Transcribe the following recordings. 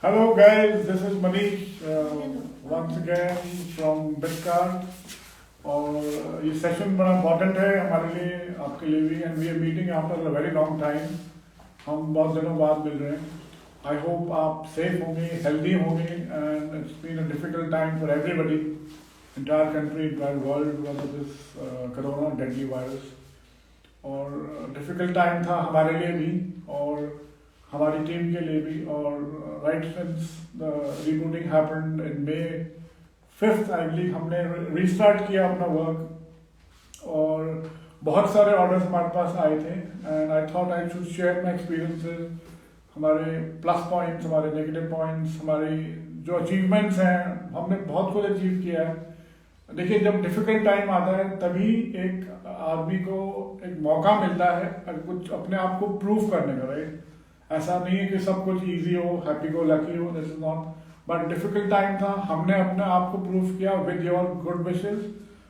Hello guys, this is Manish once again from Bitcard और ये session बड़ा important है हमारे लिए आपके लिए भी and we are meeting after a very long time. हम बहुत दिनों बाद मिल रहे हैं। आई होप आप सेफ होंगे, हेल्दी होंगे and it's been a difficult time for everybody, entire country, entire world because of this corona deadly virus. और डिफिकल्ट टाइम था हमारे लिए भी और हमारी टीम के लिए भी। और right since the rebooting happened in may 5th I believe हमने रीस्टार्ट किया अपना वर्क और बहुत सारे ऑर्डर्स हमारे पास आए थे and I thought I should share my experiences, हमारे प्लस पॉइंट्स, हमारे नेगेटिव पॉइंट्स, हमारी जो अचीवमेंट्स हैं। हमने बहुत कुछ अचीव किया है। देखिए, जब डिफिकल्ट टाइम आता है तभी एक आदमी को एक मौका मिलता है कुछ अपने आप को प्रूव करने का, राइट। ऐसा नहीं है कि सब कुछ इजी हो, हैप्पी गो लकी हो, this is not. But difficult time था, हमने अपने आप को प्रूव किया विद योर गुड विशेस।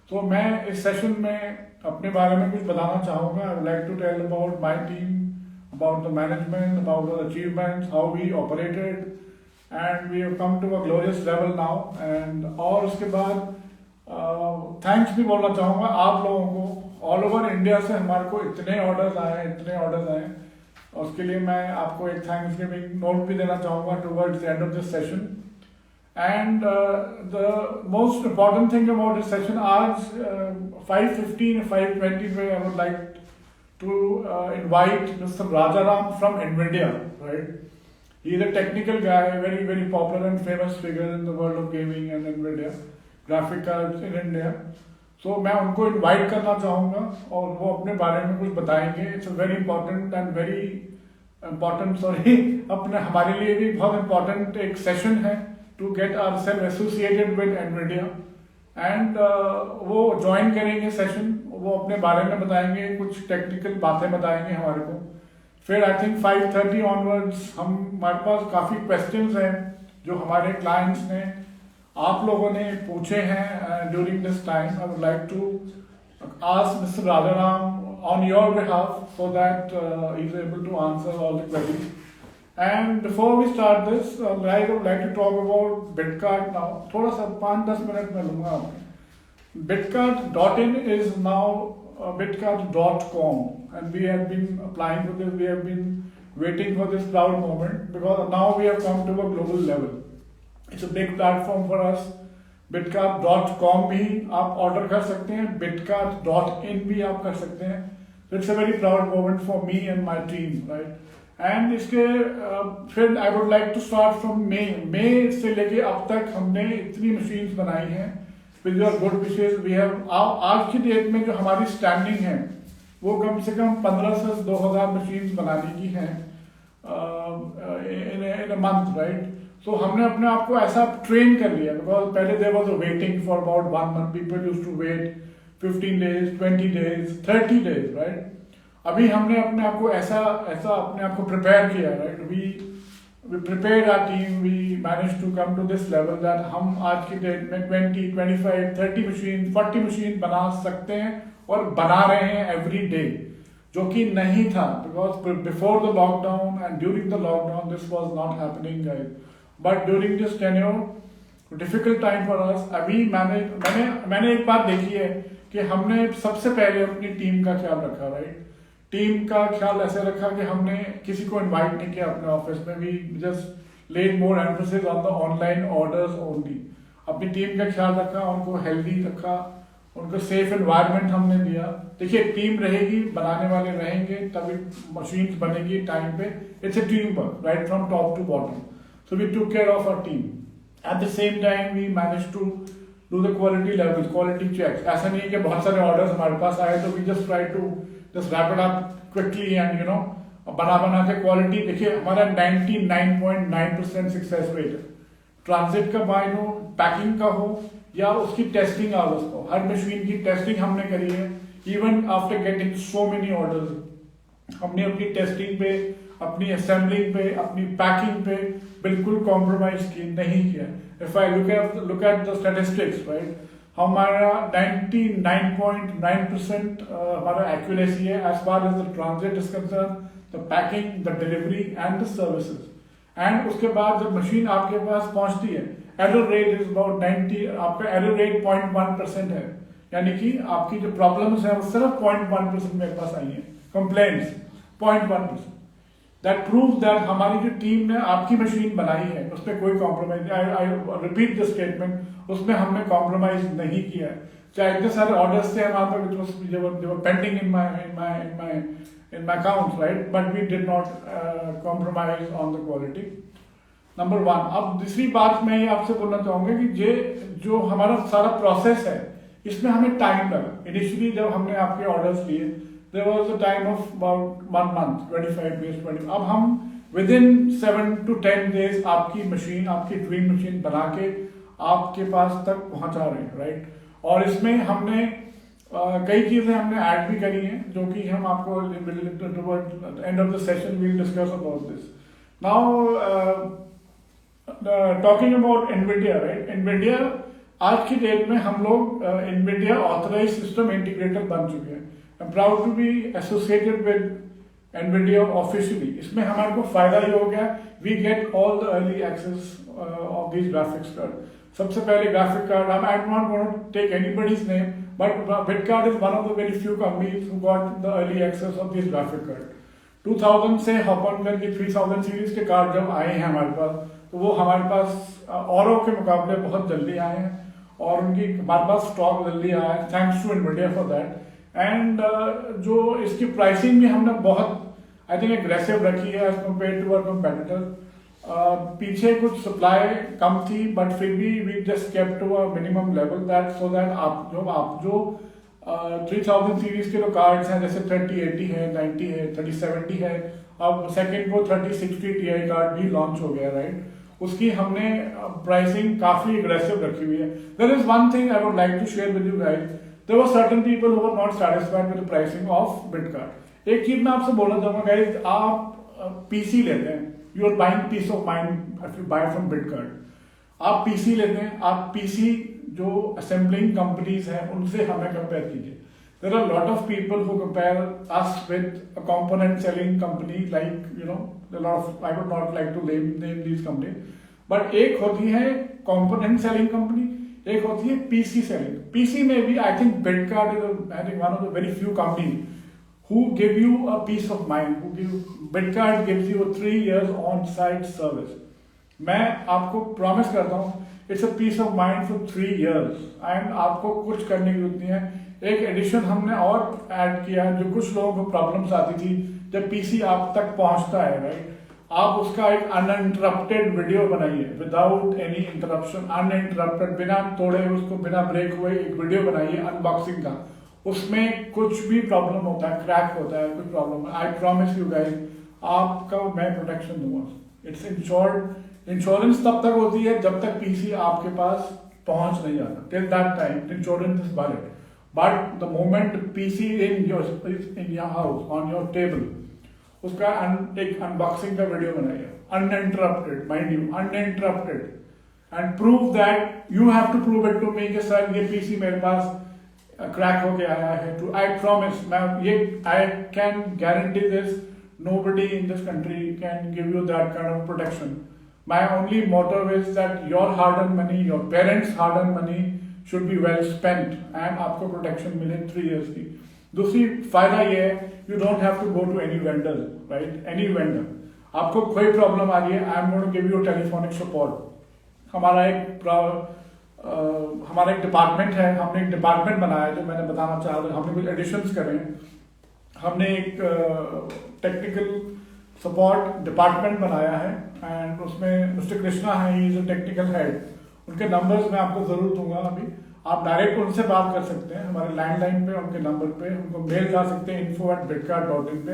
तो मैं इस सेशन में अपने बारे में कुछ बताना चाहूँगा। I would like to tell about my team, about the management, about our achievements, how we operated, and we have come to a glorious level now. And और उसके बाद थैंक्स भी बोलना चाहूँगा आप लोगों को। ऑल ओवर इंडिया से हमारे को इतने ऑर्डर्स आए, उसके लिए मैं आपको एक थैंक्स गिविंग नोट भी देना चाहूँगा towards the end of this session. And the most important thing about this session, आज 5:15 5:20 पे आई would like to invite Mr. Rajaram from NVIDIA, right? He is a technical guy, very very popular and famous figure in the world of gaming and NVIDIA graphic cards in India. So मैं उनको invite करना चाहूँगा और वो अपने बारे में कुछ बताएंगे। It's a very important and very important अपने हमारे लिए भी बहुत important एक session है to get ourselves associated with NVIDIA and वो ज्वाइन करेंगे सेशन। वो अपने बारे में बताएंगे, कुछ टेक्निकल बातें बताएंगे हमारे को। फिर आई थिंक 5:30 ऑनवर्ड्स हमारे पास काफ़ी क्वेश्चंस हैं जो हमारे क्लाइंट्स ने, आप लोगों ने पूछे हैं during this time. I would like to ask mister Rajaram on your behalf so that he is able to answer all the queries. And before we start this, I would like to talk about Bitcard now. थोड़ा सा 5-10 minute में लूँगा आपके। Bitcard.in is now bitcard.com and we have been applying for this. We have been waiting for this proud moment because now we have come to a global level. It's a big platform for us. Bitcard.com भी आप order कर सकते हैं, Bitcard.in भी आप कर सकते हैं। So it's a very proud moment for me and my team, right? And इसके फिर I would like to start from May से लेके अब तक हमने इतनी मशीन्स बनाई हैं with your good wishes. We have आज की डेट में जो हमारी स्टैंडिंग है वो कम से कम 15 से 2000 मशीन्स बनाने की हैं इन अ मंथ, राइट। सो हमने अपने आप को ऐसा ट्रेन कर लिया बिकॉज पहले there was a waiting for about 1 month, people used to wait 15 days, 20 days, 30 days, right. अभी हमने अपने आप को ऐसा अपने आप को प्रिपेयर किया, right. We prepare our team, we manage to come to this level that हम आज की डेट में 20, 25, 30 मशीन, 40 मशीन बना सकते हैं और बना रहे हैं एवरी डे, जो कि नहीं था because before the lockdown and during the lockdown this was not happening guys. But during this tenure difficult time for us, अभी मैंने एक बात देखी है कि हमने सबसे पहले अपनी टीम का ख्याल रखा, राइट। टीम का ख्याल ऐसे रखा कि हमने किसी को इनवाइट नहीं किया अपने ऑफिस में। We just laid more emphasis on the online orders only. अपनी टीम का ख्याल रखा, उनको हेल्दी रखा, उनको सेफ एनवायरनमेंट हमने दिया। देखिए, टीम रहेगी, बनाने वाले रहेंगे, तभी मशीन्स बनेगी टाइम पे। It's a team work right from top to bottom. So we took care of our team. At the same time we manage to do the quality level, quality checks. ऐसा नहीं है कि बहुत सारे orders हमारे पास आए तो we just try to just wrap it up quickly and बना के क्वालिटी। देखिए, हमारा 99.9% सक्सेस रेट है। ट्रांजिट का बाय हो, पैकिंग का हो या उसकी टेस्टिंग आवर्स हो, हर मशीन की टेस्टिंग हमने करी है। Even after getting so many orders हमने अपनी टेस्टिंग पे, अपनी असेंबलिंग पे, अपनी पैकिंग पे बिल्कुल कॉम्प्रोमाइज नहीं किया। If I look at the statistics, right, हमारा 99.9% हमारा एक्यूरेसी है as far as the transit is concerned, the packing, the delivery and the services. And उसके बाद जब मशीन आपके पास पहुंचती है, एरर रेट इज अबाउट 90, आपका एरर रेट 0.1% है, यानी कि आपकी जो प्रॉब्लम्स है वो सिर्फ 0.1% मेरे पास आई है, कंप्लेंट्स 0.1%। दैट प्रूव दैट हमारी जो टीम ने आपकी मशीन बनाई है उसमें कोई compromise, I repeat the statement, उसमें हमने कॉम्प्रोमाइज नहीं किया है। चाहे इतने सारे ऑर्डर्स थे हमारे पास जो pending in my account, right, but we did not compromise on the quality, number one. अब दूसरी बात मैं ये आपसे बोलना चाहूंगा कि जो हमारा सारा प्रोसेस है इसमें हमें टाइम लगा। इनिशियली जब हमने आपके ऑर्डर्स लिए there was a time of about 1 month, 25 days, 20। अब हम within 7 to 10 days आपकी मशीन, आपकी ड्रीम मशीन बना के आपके पास तक पहुंचा रहे हैं, राइट। और इसमें हमने कई चीजें हमने ऐड भी करी हैं जो कि हम आपको end of the session we'll discuss about this. Now talking about Nvidia, right. Nvidia आज की डेट में हम लोग एनवीडिया ऑथराइज सिस्टम इंटीग्रेटर बन चुके हैं। I'm proud to be associated with NVIDIA officially। इसमें हमारे को फायदा ये हो गया, we get all the early access of these graphics card। सबसे पहले graphic card, I'm not going to take anybody's name, but Bitcard is one of the very few companies who got the early access of these graphic card। 2000 से hop on करके 3000 series के card जब आए हैं हमारे पास, तो वो हमारे पास औरों के मुकाबले बहुत जल्दी आए हैं और उनकी हमारे पास स्टॉक जल्दी आया है, thanks to NVIDIA for that. And जो इसकी प्राइसिंग भी हमने बहुत आई थिंक एग्रेसिव रखी है as compare to our competitor. पीछे कुछ सप्लाई कम थी बट फिर भी we just kept to a minimum level that so that आप जो 3000 सीरीज के जो कार्ड्स हैं जैसे 3080 है, 90 है, 3070 है, अब सेकेंड को 3060 Ti कार्ड भी लॉन्च हो गया, राइट। उसकी हमने प्राइसिंग काफी एग्रेसिव रखी हुई है। There is one thing I would like to share with you guys, there were certain people who were not satisfied with the pricing of Bitcard। एक चीज मैं आपसे बोलना चाहूंगा गाइस, आप पीसी लेते हैं, you are buying peace of mind if you buy from Bitcard। आप पीसी लेते हैं, आप पीसी जो assembling companies हैं उनसे हमें कंपेयर कीजिए। there are a lot of people who compare us with a component selling company like you know a lot of, I would not like to name these companies, but एक होती है component selling company, एक होती है PC selling. PC में भी I think Bitkart is I think one of the very few companies who give you a peace of mind, who give Bitkart gives you 3 years on site service. मैं आपको promise करता हूँ it's a peace of mind for 3 years and आपको कुछ करने की जरूरत नहीं है। एक एडिशन हमने और ऐड किया, जो कुछ लोगों को प्रॉब्लम्स आती थी जब पीसी आप तक पहुंचता है, राइट, आप उसका एक अनइंटरप्टेड वीडियो बनाइए विदाउट एनी इंटरप्शन, अनइंटरप्टेड, बिना तोड़े उसको, बिना ब्रेक हुए एक वीडियो बनाइए अनबॉक्सिंग का। उसमें कुछ भी प्रॉब्लम होता है, क्रैक होता है, कुछ problem, I promise you guys आपका मैं प्रोटेक्शन दूंगा। It's insured. इंश्योरेंस तब तक होती है जब तक पीसी आपके पास पहुंच नहीं जाता, till that time insurance is valid. But the moment PC in your house on your table, उसका एक अनबॉक्सिंग का वीडियो बनाइए uninterrupted, mind you uninterrupted, and prove that you have to prove it to me कि sir ये PC मेरे पास crack होके आया है। टू आई प्रॉमिस, मैं ये I can guarantee this, nobody in this country can give you that kind of protection. My only motive is that your hard earn money, your parents hard earn money should be well spent and आपको protection मिले 3 years की। दूसरी फायदा ये है, you don't have to go to any vendor, right, any vendor. आपको कोई problem आ रही है, I am going to give you telephonic support. हमारा एक डिपार्टमेंट है, हमने एक डिपार्टमेंट बनाया जो मैंने बताना चाह रहा, हमने कुछ एडिशंस करे हैं। हमने एक टेक्निकल सपोर्ट डिपार्टमेंट बनाया है एंड उसमें मिस्टर कृष्णा है, he is a technical head. उनके नंबर्स मैं आपको जरूर दूंगा अभी, आप डायरेक्ट उनसे बात कर सकते हैं हमारे लैंडलाइन पे, उनके नंबर पे, उनको मेल कर सकते हैं info@bitcard.in पे।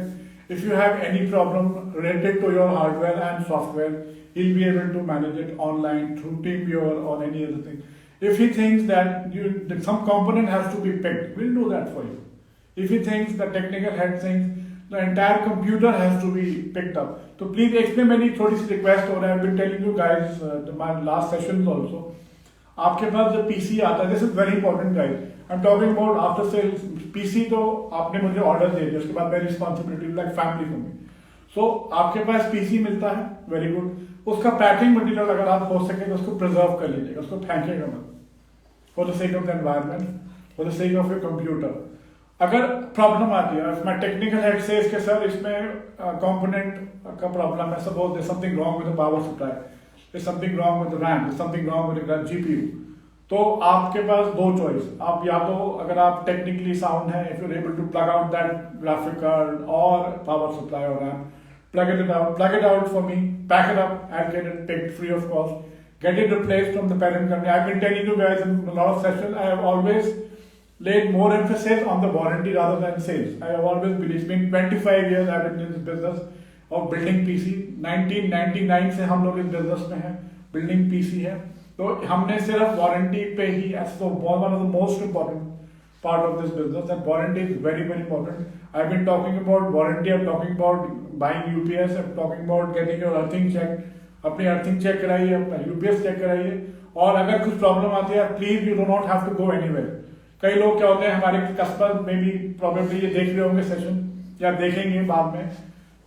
If you have any problem related to your hardware and software, he'll be able to manage it online through TeamViewer or any other thing. If he thinks that some component has to be picked, we'll do that for you. If he thinks the technical head thinks the entire computer has to be picked up, so please explain मेरी थोड़ी सी request हो रहा है। I've been telling you guys my last sessions also, आपके पास जब PC आता है, this is very important guys, I am talking about after sales. PC तो आपने मुझे ऑर्डर दे दिया, उसके बाद मेरी responsibility like family for me. So आपके पास पीसी मिलता है, वेरी गुड, उसका पैकिंग मटेरियल अगर आप हो सके तो उसको प्रिजर्व कर लीजिएगा, उसको फेंकेगा मत, for the sake of the environment, for the sake of your computer. अगर प्रॉब्लम आती है, माय टेक्निकल हेड सेज के सर इसमें कंपोनेंट का प्रॉब्लम है, suppose there something wrong with the power supply, there something wrong with the RAM, there something wrong with the GPU, तो आपके पास दो चॉइस, आप या तो अगर आप टेक्निकली साउंड है, if you are able to plug out that graphic card और पावर सप्लाई और RAM, plug it out for me, pack it up, and get it picked free of cost. Get it replaced from the parent company. I've been telling you guys in a lot of sessions, I have always laid more emphasis on the warranty rather than sales. I have always believed, it's been 25 years I've been in this business of building PC. 1999 से हम लोग इस business में हैं, building PC है, तो हमने सिर्फ warranty पे ही, as the one of the most important part of this business, and warranty is very very important. I've been talking about warranty, I'm talking about buying UPS, I'm talking about getting your earthing checked, अपनी earthing check कराइए, अपना UPS check कराइए, और अगर कुछ problem आती है please you do not have to go anywhere. कई लोग क्या होते हैं, हमारे कस्टमर में भी प्रॉब्लम ये देख रहे होंगे सेशन या देखेंगे बाद में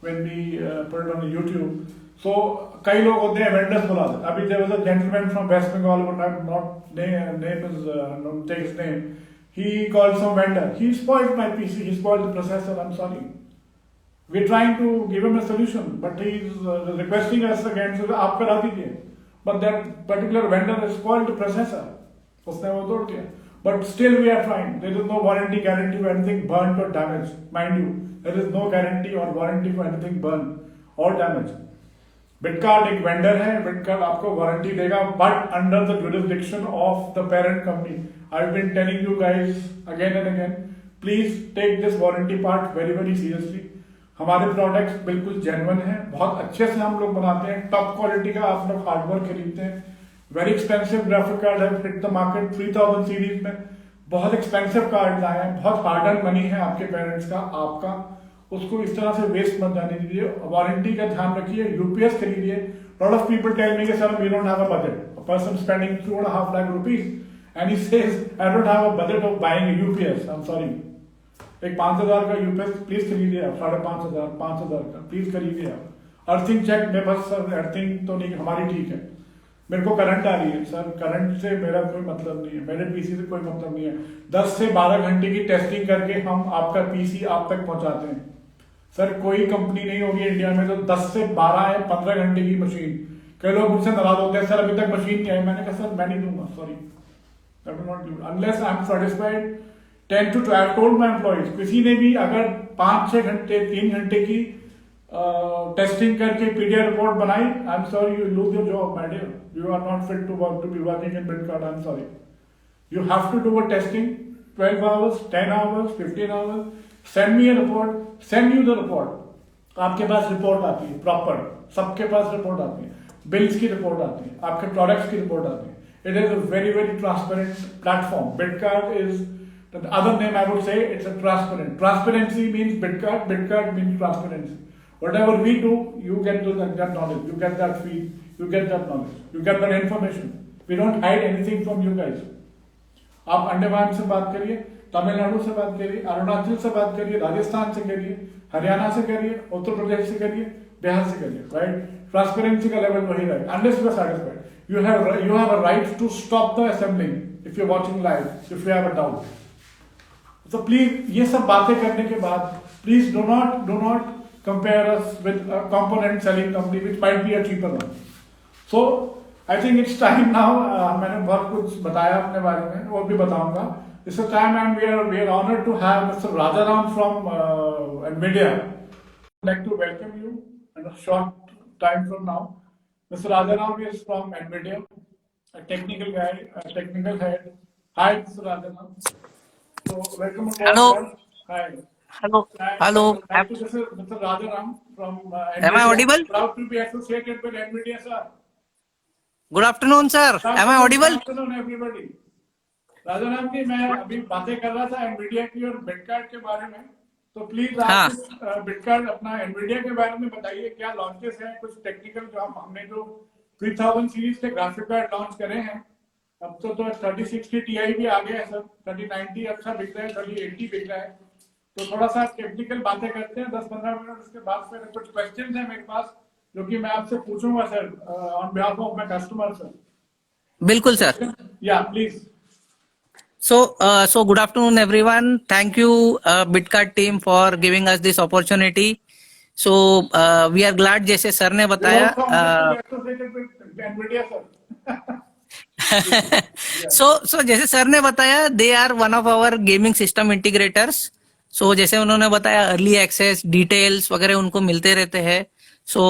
when we put it on YouTube, so कई लोग होते हैं वेंडर्स बुला देते। अभी there was a gentleman from West Bengal, not name is take his name, he called some vendor, he spoiled my PC, he spoiled the processor, I'm sorry. We're trying to give him a solution, but he's requesting us again, so आप करा दीजिए, but that particular vendor has spoiled the processor, उसने वो तोड़ दिया, but still we are trying. There is no warranty guarantee for anything burnt or damaged, mind you, there is no guarantee or warranty for anything burnt or damaged. बिटकार्ड एक vendor है, बिटकार्ड आपको warranty देगा, but under the jurisdiction of the parent company. I have been telling you guys again and again, please take this warranty part very very seriously. हमारे products बिल्कुल genuine हैं, बहुत अच्छे से हम लोग बनाते हैं, टॉप क्वालिटी का आप लोग हार्डवेयर खरीदते हैं। वेरी एक्सपेंसिव ग्राफिक कार्ड है, हिट द मार्केट 3000 सीरीज में, बहुत एक्सपेंसिव कार्ड आए हैं, बहुत हार्ड अर्न मनी है आपके पेरेंट्स का, आपका, उसको इस तरह से वेस्ट मत जाने दीजिए। वारंटी का ध्यान रखिए, यूपीएस खरीदिए। Lot of people tell me कि sir we don't have a budget, a person spending 2.5 lakh rupees and he says I don't have a budget of buying a UPS, I am sorry. एक 5000 का UPS please खरीदिए आप, 5500 5000 का please खरीदिए आप। Earthing check में बस सर अर्थिंग तो नहीं हमारी ठीक है, मेरे को करंट आ रही है सर, करंट से मेरा कोई मतलब नहीं है, मेरे पीसी से कोई मतलब नहीं है। 10 से 12 घंटे की टेस्टिंग करके हम आपका पीसी आप तक पहुंचाते हैं सर। कोई कंपनी नहीं होगी इंडिया में तो 10 से 12 या 15 घंटे की मशीन। कई लोग मुझसे नाराज होते हैं सर अभी तक मशीन नहीं आई, मैंने कहा सर मैं नहीं दूंगा, sorry, that will not do unless I am satisfied 10 to 12 told my employees, किसी ने भी अगर 5-6 घंटे 3 घंटे की टेस्टिंग करके पीडीएफ रिपोर्ट बनाई, I am sorry you lose your job my dear, you are not fit to work, to be working in Bitkart, I am sorry. You have to do a testing 12 hours, 10 hours, 15 hours, send me a report, send you the report. आपके पास report आती है proper, सबके पास report आती है, bills की report आती है, आपके प्रोडक्ट्स की रिपोर्ट आती है। It is a very very transparent platform. Bitkart is the other name, I would say it's a transparent. Transparency means Bitkart, Bitkart means transparency. Whatever we do, you get that knowledge, you get that feed, you get that knowledge, you get that information. We don't hide anything from you guys. आप अंडमान से बात करिए, तमिलनाडु से बात करिए, अरुणाचल से बात करिए, राजस्थान से करिए, हरियाणा से करिए, उत्तर प्रदेश से करिए, बिहार से करिए, राइट? ट्रांसपेरेंसी का लेवल वही रहेगा। Unless you are satisfied, you have a right to stop the assembling if you're watching live, if you have a doubt. So please ये सब बातें करने के बाद please do not compare us with a component selling company which might be a cheaper one. So I think it's time now. मैंने बहुत कुछ बताया अपने बारे में, और भी बताऊंगा। It's a time and we are honored to have Mr. Rajaram from NVIDIA. I'd like to welcome you in a short time from now. Mr. Rajaram is from NVIDIA, a technical guy, a technical head. Hi, Mr. Rajaram. So welcome aboard. Hello. Sir. Hi. Hello. Hello. This is Mr. Rajaram from NVIDIA. Am I audible? Proud to be associated with NVIDIA, sir. Good afternoon, sir. Am I audible? Good afternoon, everybody. Rajaram जी, मैं अभी बातें कर रहा था Nvidia की और बिटकार्ड के बारे में, तो प्लीज आप बिटकार्ड अपना एनवीडिया के बारे में बताइए, क्या लॉन्चेस हैं, कुछ टेक्निकल जो हमने जो 3000 सीरीज के ग्राफिक कार्ड लॉन्च करे हैं। अब तो 3060 Ti भी आ गया है सर, 3090 अच्छा बिक रहा है, 3080 बिक रहा है। तो थोड़ा सा टेक्निकल बातें करते हैं 10-15 मिनट, उसके बाद फिर कुछ क्वेश्चन है मेरे पास जो कि मैं आपसे पूछूंगा sir, on behalf of my customer sir. बिल्कुल सर। या please. So good afternoon, everyone. Thank you, Bitcard team, for giving us this opportunity. So we are glad, जैसे सर ने बताया, so जैसे सर ने बताया, they are one of our gaming system integrators. So जैसे उन्होंने बताया, early access details वगैरह उनको मिलते रहते हैं. So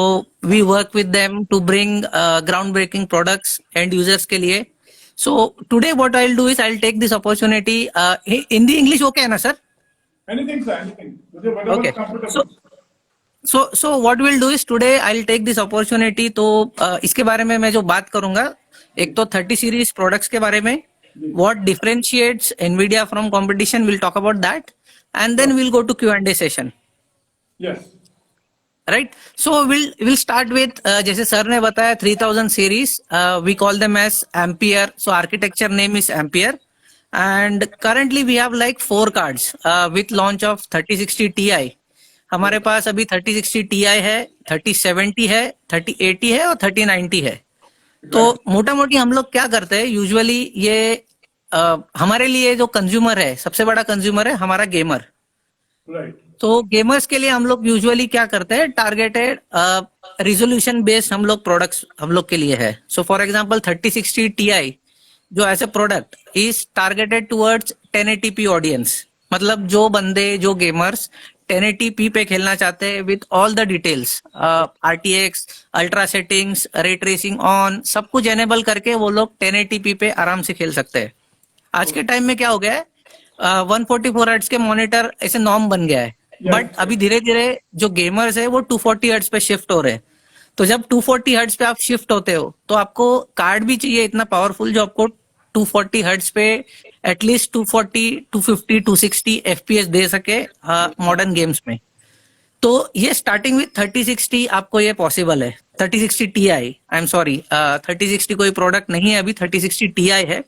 we work with them to bring groundbreaking products end users के लिए. So today what I'll do is I'll take this opportunity. Hindi English okay है ना sir? Anything sir, anything. Whatever Okay. comfortable. So what we'll do is today I'll take this opportunity. तो इसके बारे में मैं जो बात करूंगा, एक तो 30 सीरीज प्रोडक्ट्स के बारे में, what differentiates Nvidia from competition, we'll talk about that, and then we'll go to Q&A session. Yes. Right. So we'll start with जैसे सर ने बताया 3000 series, we call them as Ampere. So architecture name is Ampere, and currently we have like 4 cards with launch of 3060 Ti. हमारे पास अभी 3060 Ti है, 3070 है, 3080 है और 3090 है. तो मोटा मोटी हम लोग क्या करते हैं यूजुअली, ये हमारे लिए जो कंज्यूमर है, सबसे बड़ा कंज्यूमर है हमारा गेमर. Right. तो गेमर्स के लिए हम लोग यूजुअली क्या करते हैं, टारगेटेड रिजोल्यूशन बेस्ड हम लोग प्रोडक्ट्स हम लोग के लिए है. सो फॉर एग्जांपल 3060 Ti जो as a product is targeted towards 1080p audience. मतलब जो बंदे, जो गेमर्स 1080p पे खेलना चाहते हैं with all the details, RTX, ultra settings, ray tracing on, सब कुछ एनेबल करके वो लोग 1080p पे आराम से खेल सकते हैं. आज के टाइम में क्या हो गया है, 144 हर्ट्ज के मॉनिटर ऐसे नॉर्म बन गया है. बट अभी धीरे धीरे जो गेमर्स है वो 240 हर्ट्ज पे शिफ्ट हो रहे हैं. तो जब 240 हर्ट्ज पे आप शिफ्ट होते हो तो आपको कार्ड भी चाहिए इतना पावरफुल जो आपको 240 हर्ट्ज पे एटलीस्ट 240, 250, 260 FPS दे सके मॉडर्न गेम्स में. तो ये स्टार्टिंग विथ 3060 आपको ये पॉसिबल है. 3060 Ti, आई एम सॉरी, 3060 कोई प्रोडक्ट नहीं है अभी, 3060 Ti है.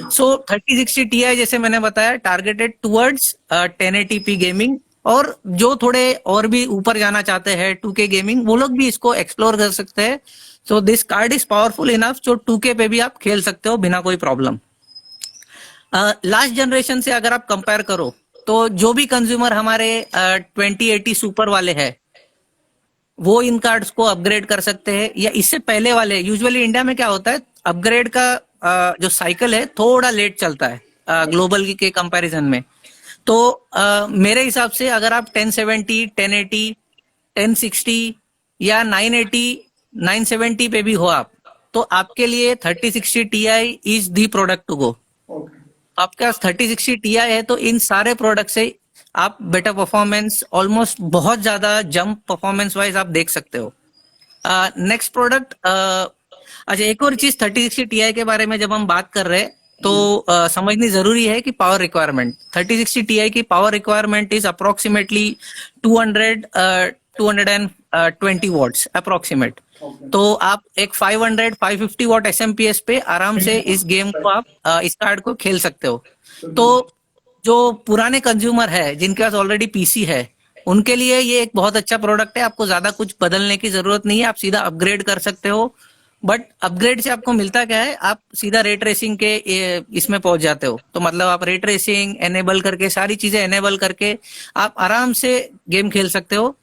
सो 3060 Ti जैसे मैंने बताया टारगेटेड टुवर्ड्स 1080p गेमिंग, और जो थोड़े और भी ऊपर जाना चाहते हैं 2K गेमिंग, वो लोग भी इसको एक्सप्लोर कर सकते हैं. So this card is powerful enough जो 2K पे भी आप खेल सकते हो बिना कोई प्रॉब्लम. लास्ट जनरेशन से अगर आप कंपेयर करो तो जो भी कंज्यूमर हमारे 2080 सुपर वाले हैं वो इन कार्ड्स को अपग्रेड कर सकते हैं, या इससे पहले वाले. यूजुअली इंडिया में क्या होता है, अपग्रेड का जो साइकिल है थोड़ा लेट चलता है ग्लोबल के कंपैरिजन में. तो मेरे हिसाब से अगर आप 1070, 1080, 1060 या 980, 970 पे भी हो आप, तो आपके लिए 3060 Ti is the product to go. आपके पास 3060 Ti है तो इन सारे प्रोडक्ट से आप बेटर परफॉर्मेंस, ऑलमोस्ट बहुत ज्यादा जंप परफॉर्मेंस वाइज आप देख सकते हो. नेक्स्ट प्रोडक्ट, अच्छा एक और चीज 3060 Ti के बारे में जब हम बात कर रहे हैं तो समझनी जरूरी है कि पावर रिक्वायरमेंट. 3060 Ti की power requirement is approximately 220 watts approximate. तो आप एक 500-550 वॉट SMPS पे आराम से इस गेम को आप इस कार्ड को खेल सकते हो. तो जो पुराने कंज्यूमर है जिनके पास ऑलरेडी PC है उनके लिए ये एक बहुत अच्छा प्रोडक्ट है. आपको ज्यादा कुछ बदलने की जरूरत नहीं है, आप सीधा अपग्रेड कर सकते हो. बट अपग्रेड से आपको मिलता क्या है, आप सीधा रे ट्रेसिंग के इसमें पहुंच जाते हो. तो मतलब आप रे ट्रेसिंग एनेबल करके, सारी चीजें एनेबल करके आप आराम से गेम खेल सकते हो.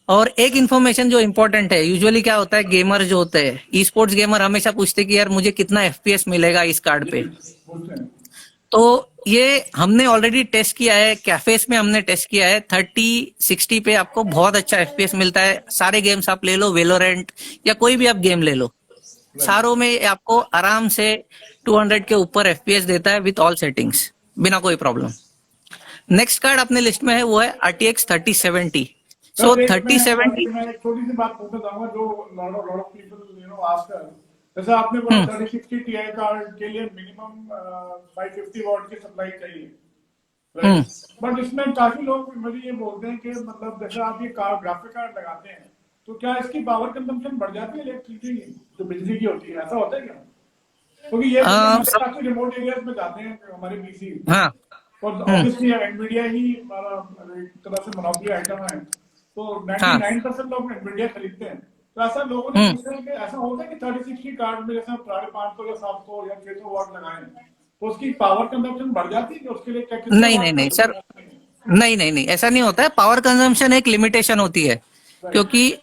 और एक इन्फॉर्मेशन जो इम्पोर्टेंट है, यूजुअली क्या होता है, गेमर जो होते हैं, ई स्पोर्ट्स गेमर हमेशा पूछते हैं कि यार मुझे कितना FPS मिलेगा इस कार्ड पे. तो ये हमने ऑलरेडी टेस्ट किया है, कैफेस में हमने टेस्ट किया है. 3060 पे आपको बहुत अच्छा FPS मिलता है. सारे गेम्स आप ले लो, वेलोरेंट या कोई भी आप गेम ले लो, सारों में आपको आराम से 200 के ऊपर FPS देता है विथ ऑल सेटिंग्स, बिना कोई प्रॉब्लम. नेक्स्ट कार्ड अपने लिस्ट में है वो है RTX 3070. सो 3070 मैं एक छोटी सी बात पूछना चाहूंगा जो लॉट ऑफ पीपल आस्क. जैसे आपने बोला 3060 Ti कार्ड के लिए मिनिमम 550 वॉट की सप्लाई चाहिए, बट इसमें काफी लोग मुझे ये बोलते हैं कि मतलब जैसे आप ये कार्ड, ग्राफिक कार्ड लगाते हैं तो क्या इसकी पावर कंजम्पशन बढ़ जाती है इलेक्ट्रिसिटी की, जो बिजली की होती है, ऐसा होता है क्या? क्योंकि ये काफी रिमोट एरियाज में जाते हैं हमारे PC. हाँ और ऑब्वियसली एनवीडिया ही हमारा एक तरह से मोनोपोली आइटम है, तो हाँ 99% लोग एनवीडिया खरीदते हैं। तो ऐसा लोगों ने हम्म पूछा है कि ऐसा होता है कि 3060 कार्ड में जैसे हम 550 या 700 या 600 वाट लगाएं तो उसकी पावर कंजप्शन बढ़ जाती है कि उसके लिए क्या कितने नहीं वाट नहीं का नहीं सर, जरूरत नहीं है? नहीं ऐसा नहीं होता है। पावर कंजम्पशन एक लिमिटेशन होती है, राइट क्योंकि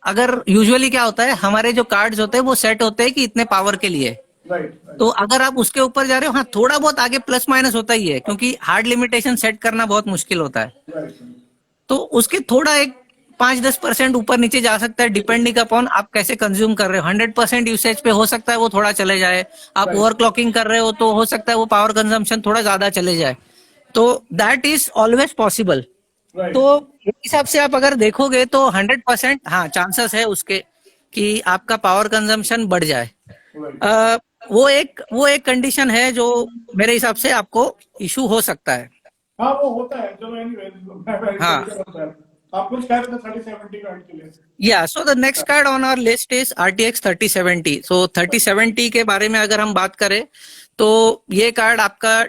अगर यूजुअली क्या होता है, हमारे जो कार्ड्स होते हैं वो सेट होते हैं कि इतने पावर के लिए। राइट तो राइट अगर आप उसके ऊपर जा रहे हो, हाँ थोड़ा बहुत आगे प्लस माइनस होता ही है, क्योंकि हार्ड लिमिटेशन सेट करना बहुत मुश्किल होता है। राइट तो उसके थोड़ा एक 5-10% ऊपर नीचे जा सकता है, डिपेंडिंग अपॉन आप कैसे कंज्यूम कर रहे हो। 100% यूसेज पे हो सकता है वो थोड़ा चले जाए, आप राइट ओवरक्लॉकिंग कर रहे हो तो हो सकता है वो पावर कंजम्पशन थोड़ा ज्यादा चले जाए। तो दैट इज ऑलवेज पॉसिबल। तो राइट इस हिसाब से आप अगर देखोगे तो 100% हाँ चांसेस है उसके कि आपका पावर कंजम्पशन बढ़ जाए। राइट अ, वो एक कंडीशन है जो मेरे हिसाब से आपको इशू हो सकता है। हाँ वो होता है, चलो एनीवे मैं वेरी हाँ फेमिलियर होता है। आप कुछ कह रहे थे 3070 कार्ड के लिए? या so the next card on our list is RTX 3070। सो 3070 के बारे में अगर हम बात करें तो ये कार्ड आपका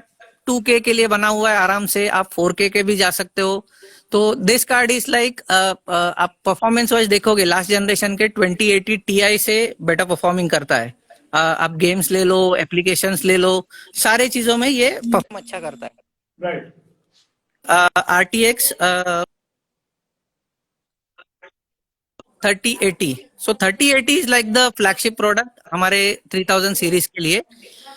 2K के लिए बना हुआ है, आराम से आप 4K के भी जा सकते हो। तो दिस कार्ड इज लाइक, आप परफॉर्मेंस वाइज देखोगे लास्ट जनरेशन के 2080 Ti से बेटर परफॉर्मिंग करता है। आप गेम्स ले लो, एप्लीकेशंस ले लो, सारे चीजों में ये परफॉर्म अच्छा करता है। Right RTX 3080। So 3080 is like the flagship product हमारे 3000 सीरीज के लिए।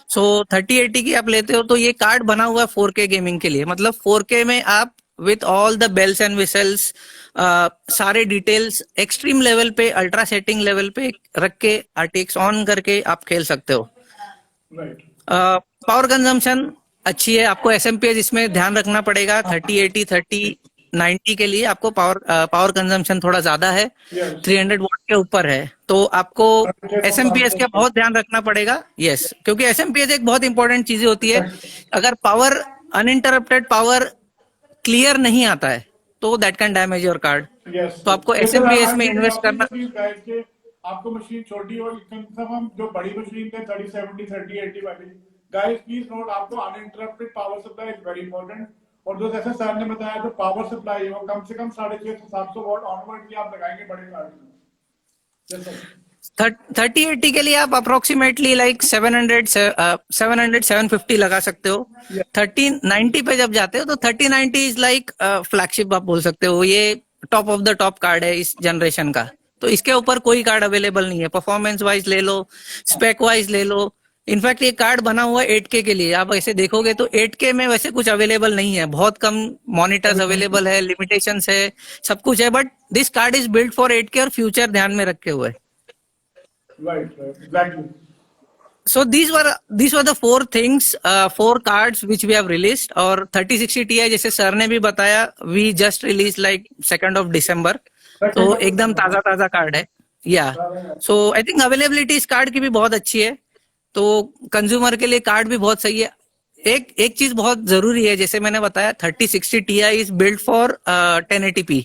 सो 3080 की आप लेते हो तो ये कार्ड बना हुआ है 4K गेमिंग के लिए। मतलब 4K में आप with all the bells and whistles, सारे डिटेल्स एक्सट्रीम लेवल पे, अल्ट्रा सेटिंग लेवल पे रख के RTX ऑन करके आप खेल सकते हो। राइट पावर कंजम्पशन अच्छी है। आपको एसएमपीएस इसमें ध्यान रखना पड़ेगा। 3080 3090 के लिए आपको पावर कंजम्पशन थोड़ा ज्यादा है, यस 300 वाट के ऊपर है। तो आपको एसएमपीएस का 600 बहुत ध्यान रखना पड़ेगा। यस, क्योंकि एसएमपीएस एक बहुत इंपॉर्टेंट चीज होती है। अगर पावर, अनइंटरप्टेड पावर क्लियर नहीं आता है तो that can damage your card. Yes तो आपको तो सर एसएमपीएस आई में नीड इन्वेस्ट करना। प्लीज गाइस के आपको मशीन छोटी और कम से कम जो बड़ी मशीन है 3070 3080 वाली, गाइस प्लीज नोट आपको uninterrupted power supply is very important. और जो जैसे सर ने बताया जो पावर सप्लाई है वो कम से कम 650 700 वाट ऑनवर्ड की आप लगाएंगे बड़े कार्ड में। यस सर 3080 के लिए आप अप्रोक्सीमेटली लाइक 750 लगा सकते हो। 3090 पे जब जाते हो तो 3090 इज लाइक फ्लैगशिप आप बोल सकते हो। ये top of the top card है इस जनरेशन का। तो इसके ऊपर कोई कार्ड अवेलेबल नहीं है। परफॉर्मेंस वाइज ले लो, स्पेक वाइज ले लो। इनफैक्ट ये कार्ड बना हुआ है 8K के लिए। आप ऐसे देखोगे तो 8K में वैसे कुछ अवेलेबल नहीं है, बहुत कम मॉनिटर्स अवेलेबल है, लिमिटेशंस है, सब कुछ है। But this card is build for 8K और फ्यूचर ध्यान में रखे हुए। Right exactly So these were the four things, four cards which we have released। और 3060 Ti जैसे सर ने भी बताया, we just released like 2nd of December। तो एकदम ताजा ताजा कार्ड है। या सो आई थिंक अवेलेबिलिटी इस कार्ड की भी बहुत अच्छी है। तो कंज्यूमर के लिए कार्ड भी बहुत सही है। एक चीज बहुत जरूरी है, जैसे मैंने बताया 3060 Ti is build for 1080p।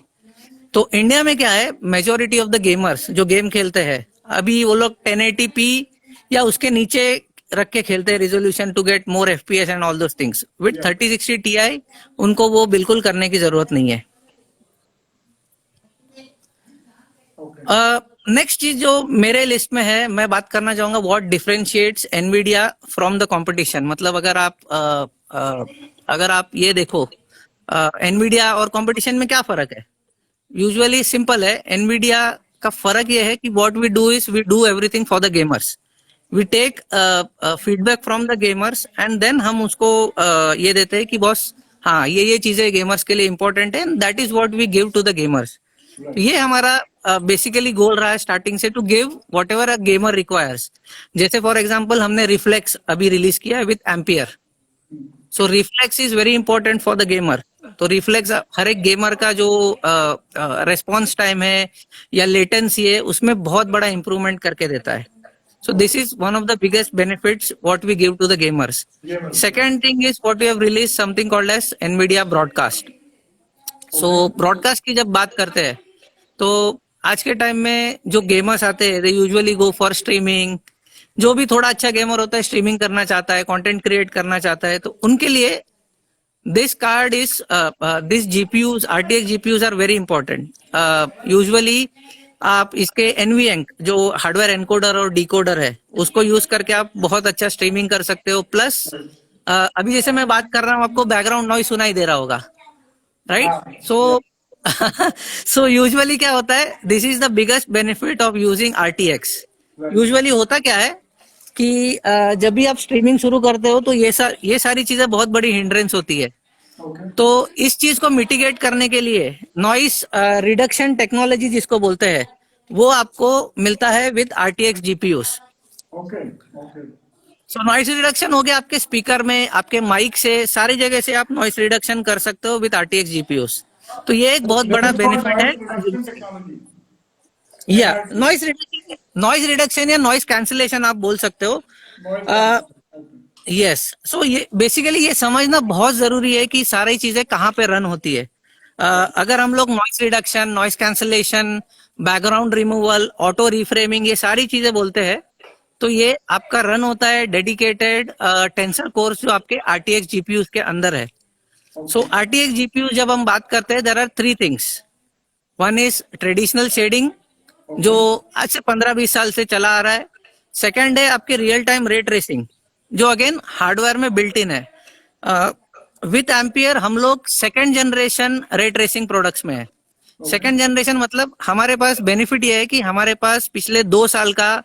तो इंडिया में क्या है, मेजोरिटी ऑफ द गेमर्स जो गेम खेलते हैं अभी वो लोग 1080p या उसके नीचे रख के खेलते हैं resolution to get more FPS and all those things. With 3060 Ti उनको वो बिल्कुल करने की जरूरत नहीं है। नेक्स्ट चीज जो मेरे लिस्ट में है, मैं बात करना चाहूंगा what differentiates Nvidia from the competition. मतलब अगर आप ये देखो एनवीडिया और कंपटीशन में क्या फर्क है। यूजुअली सिंपल है। एनवीडिया का फर्क ये है कि what we do is we do everything for the gamers. We take feedback from the gamers and then हम उसको ये देते हैं कि बॉस हाँ ये चीजें गेमर्स के लिए इंपॉर्टेंट है, that is what we give to the gamers. ये हमारा बेसिकली गोल रहा है स्टार्टिंग से, to give whatever a gamer requires. जैसे फॉर एग्जांपल हमने रिफ्लेक्स अभी रिलीज किया है with Ampere. So reflex is very important for the gamer. तो रिफ्लेक्स हर एक गेमर का जो रेस्पॉन्स टाइम है या लेटेंसी है उसमें बहुत बड़ा इंप्रूवमेंट करके देता है। So this is one of the biggest benefits what we give to the gamers. Second thing is what we have released something called as NVIDIA Broadcast. So broadcast की जब बात करते हैं तो आज के टाइम में जो गेमर्स आते हैं they usually go for streaming। जो भी थोड़ा अच्छा गेमर होता है स्ट्रीमिंग करना चाहता है, कंटेंट क्रिएट करना चाहता है, तो उनके लिए this card is this GPUs, RTX GPUs are very important. Usually आप इसके NVENC जो हार्डवेयर एनकोडर और डिकोडर है उसको यूज करके आप बहुत अच्छा स्ट्रीमिंग कर सकते हो. प्लस अभी जैसे मैं बात कर रहा हूँ आपको बैकग्राउंड नॉइस सुनाई दे रहा होगा, राइट? सो सो यूजुअली क्या होता है, this is the biggest benefit of using RTX. Usually होता क्या है कि जब भी आप स्ट्रीमिंग शुरू करते हो तो ये सारी चीजें बहुत बड़ी हिंड्रेंस होती है. Okay. तो इस चीज को मिटिगेट करने के लिए नॉइस रिडक्शन टेक्नोलॉजी जिसको बोलते हैं वो आपको मिलता है with RTX GPUs. Okay. Okay. So noise reduction हो गया आपके स्पीकर में, आपके माइक से, सारी जगह से आप नॉइस रिडक्शन कर सकते हो विद RTX GPUs. तो ये एक बहुत This बड़ा is called बेनिफिट है. noise reduction technology. या नॉइस रिडक्शन या नॉइस कैंसिलेशन आप बोल सकते हो. Noise cancellation. यस. सो ये बेसिकली ये समझना बहुत जरूरी है कि सारी चीजें कहाँ पे रन होती है. अगर हम लोग noise reduction, noise cancellation, background removal, auto reframing ये सारी चीजें बोलते हैं तो ये आपका रन होता है डेडिकेटेड टेंसर कोर्स जो आपके RTX GPUs के अंदर है. सो RTX GPU जब हम बात करते हैं there are 3 things. One is traditional shading जो आज से 15-20 साल से चला आ रहा है. सेकंड है आपके रियल टाइम रे ट्रेसिंग जो अगेन हार्डवेयर में बिल्ट इन है. विथ एम्पियर हम लोग second generation ray tracing products में है. सेकंड जनरेशन मतलब हमारे पास बेनिफिट ये है कि हमारे पास पिछले 2 साल का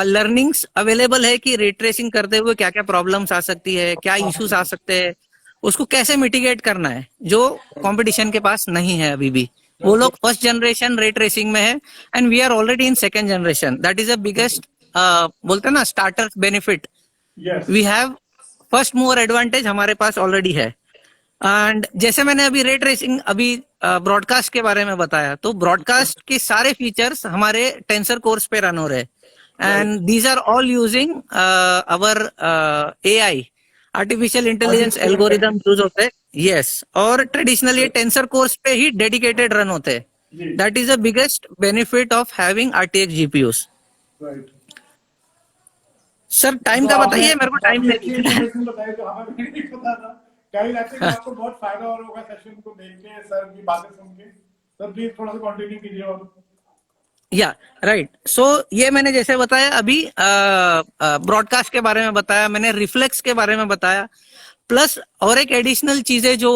लर्निंग्स अवेलेबल है कि रे ट्रेसिंग करते हुए क्या क्या प्रॉब्लम्स आ सकती है, क्या इश्यूज आ सकते हैं, उसको कैसे मिटिगेट करना है, जो कंपटीशन के पास नहीं है अभी भी. वो लोग फर्स्ट जनरेशन रे ट्रेसिंग में है and we are already in second generation. That is a biggest बोलते हैं ना starter benefit. Yes. We have first mover advantage हमारे पास ऑलरेडी है. एंड जैसे मैंने अभी रे ट्रेसिंग अभी ब्रॉडकास्ट के बारे में बताया तो ब्रॉडकास्ट के सारे फीचर्स हमारे टेंसर कोर्स पे रन हो रहे हैं and these are all using our AI artificial intelligence algorithm use होते हैं. यस. और ट्रेडिशनली टेंसर कोर्स पे ही डेडिकेटेड रन होते हैं. जी. That is the biggest benefit of having RTX GPUs. Right. Sir time का बताइए, मेरे को टाइम नहीं दिख रहा है. information बताई जो हमें भी नहीं पता था. कहीं लगता है कि आपको बहुत फायदा हो रहा होगा सेशन को देख के, सर की बातें सुन के. सर प्लीज थोड़ा सा कंटिन्यू कीजिए. और या राइट. सो ये मैंने जैसे बताया अभी ब्रॉडकास्ट के बारे में बताया, मैंने रिफ्लेक्स के बारे में बताया. प्लस और एक एडिशनल चीजें जो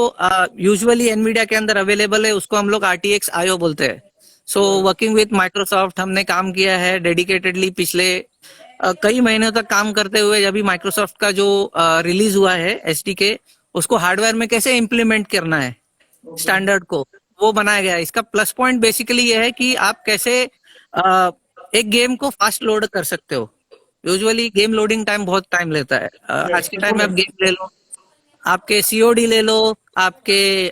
यूजुअली एनवीडिया के अंदर अवेलेबल है उसको हम लोग RTX IO बोलते हैं. सो वर्किंग विथ माइक्रोसॉफ्ट हमने काम किया है डेडिकेटेडली पिछले कई महीनों तक काम करते हुए. अभी माइक्रोसॉफ्ट का जो रिलीज हुआ है SDK उसको हार्डवेयर में कैसे इम्प्लीमेंट करना है स्टैंडर्ड को, वो बनाया गया है. इसका प्लस पॉइंट बेसिकली ये है कि आप कैसे एक गेम को फास्ट लोड कर सकते हो. यूजुअली गेम लोडिंग टाइम बहुत टाइम लेता है. आज के टाइम में आप गेम ले लो, आपके COD ले लो, आपके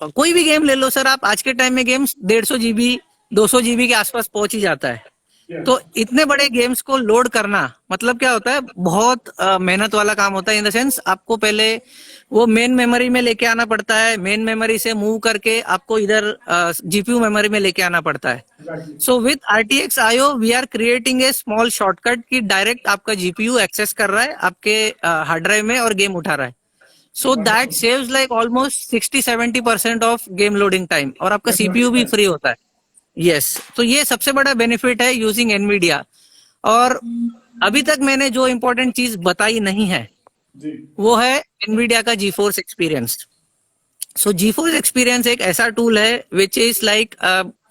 कोई भी गेम ले लो सर, आप आज के टाइम में गेम्स 150 GB 200 GB के आसपास पहुंच ही जाता है. तो इतने बड़े गेम्स को लोड करना मतलब क्या होता है, बहुत मेहनत वाला काम होता है. इन द सेंस आपको पहले वो मेन मेमोरी में लेके आना पड़ता है, मेन मेमोरी से मूव करके आपको इधर GPU मेमोरी में लेके आना पड़ता है. So with RTX IO we are creating a small shortcut कि डायरेक्ट आपका GPU एक्सेस कर रहा है आपके हार्ड ड्राइव में और गेम उठा रहा है. So that saves like almost 60-70% of game loading time और आपका CPU भी फ्री होता है. यस. तो ये सबसे बड़ा बेनिफिट है यूजिंग एनवीडिया. और अभी तक मैंने जो इम्पोर्टेंट चीज बताई नहीं है जी. वो है एनवीडिया का GeForce एक्सपीरियंस. सो GeForce एक्सपीरियंस एक ऐसा टूल है विच इज लाइक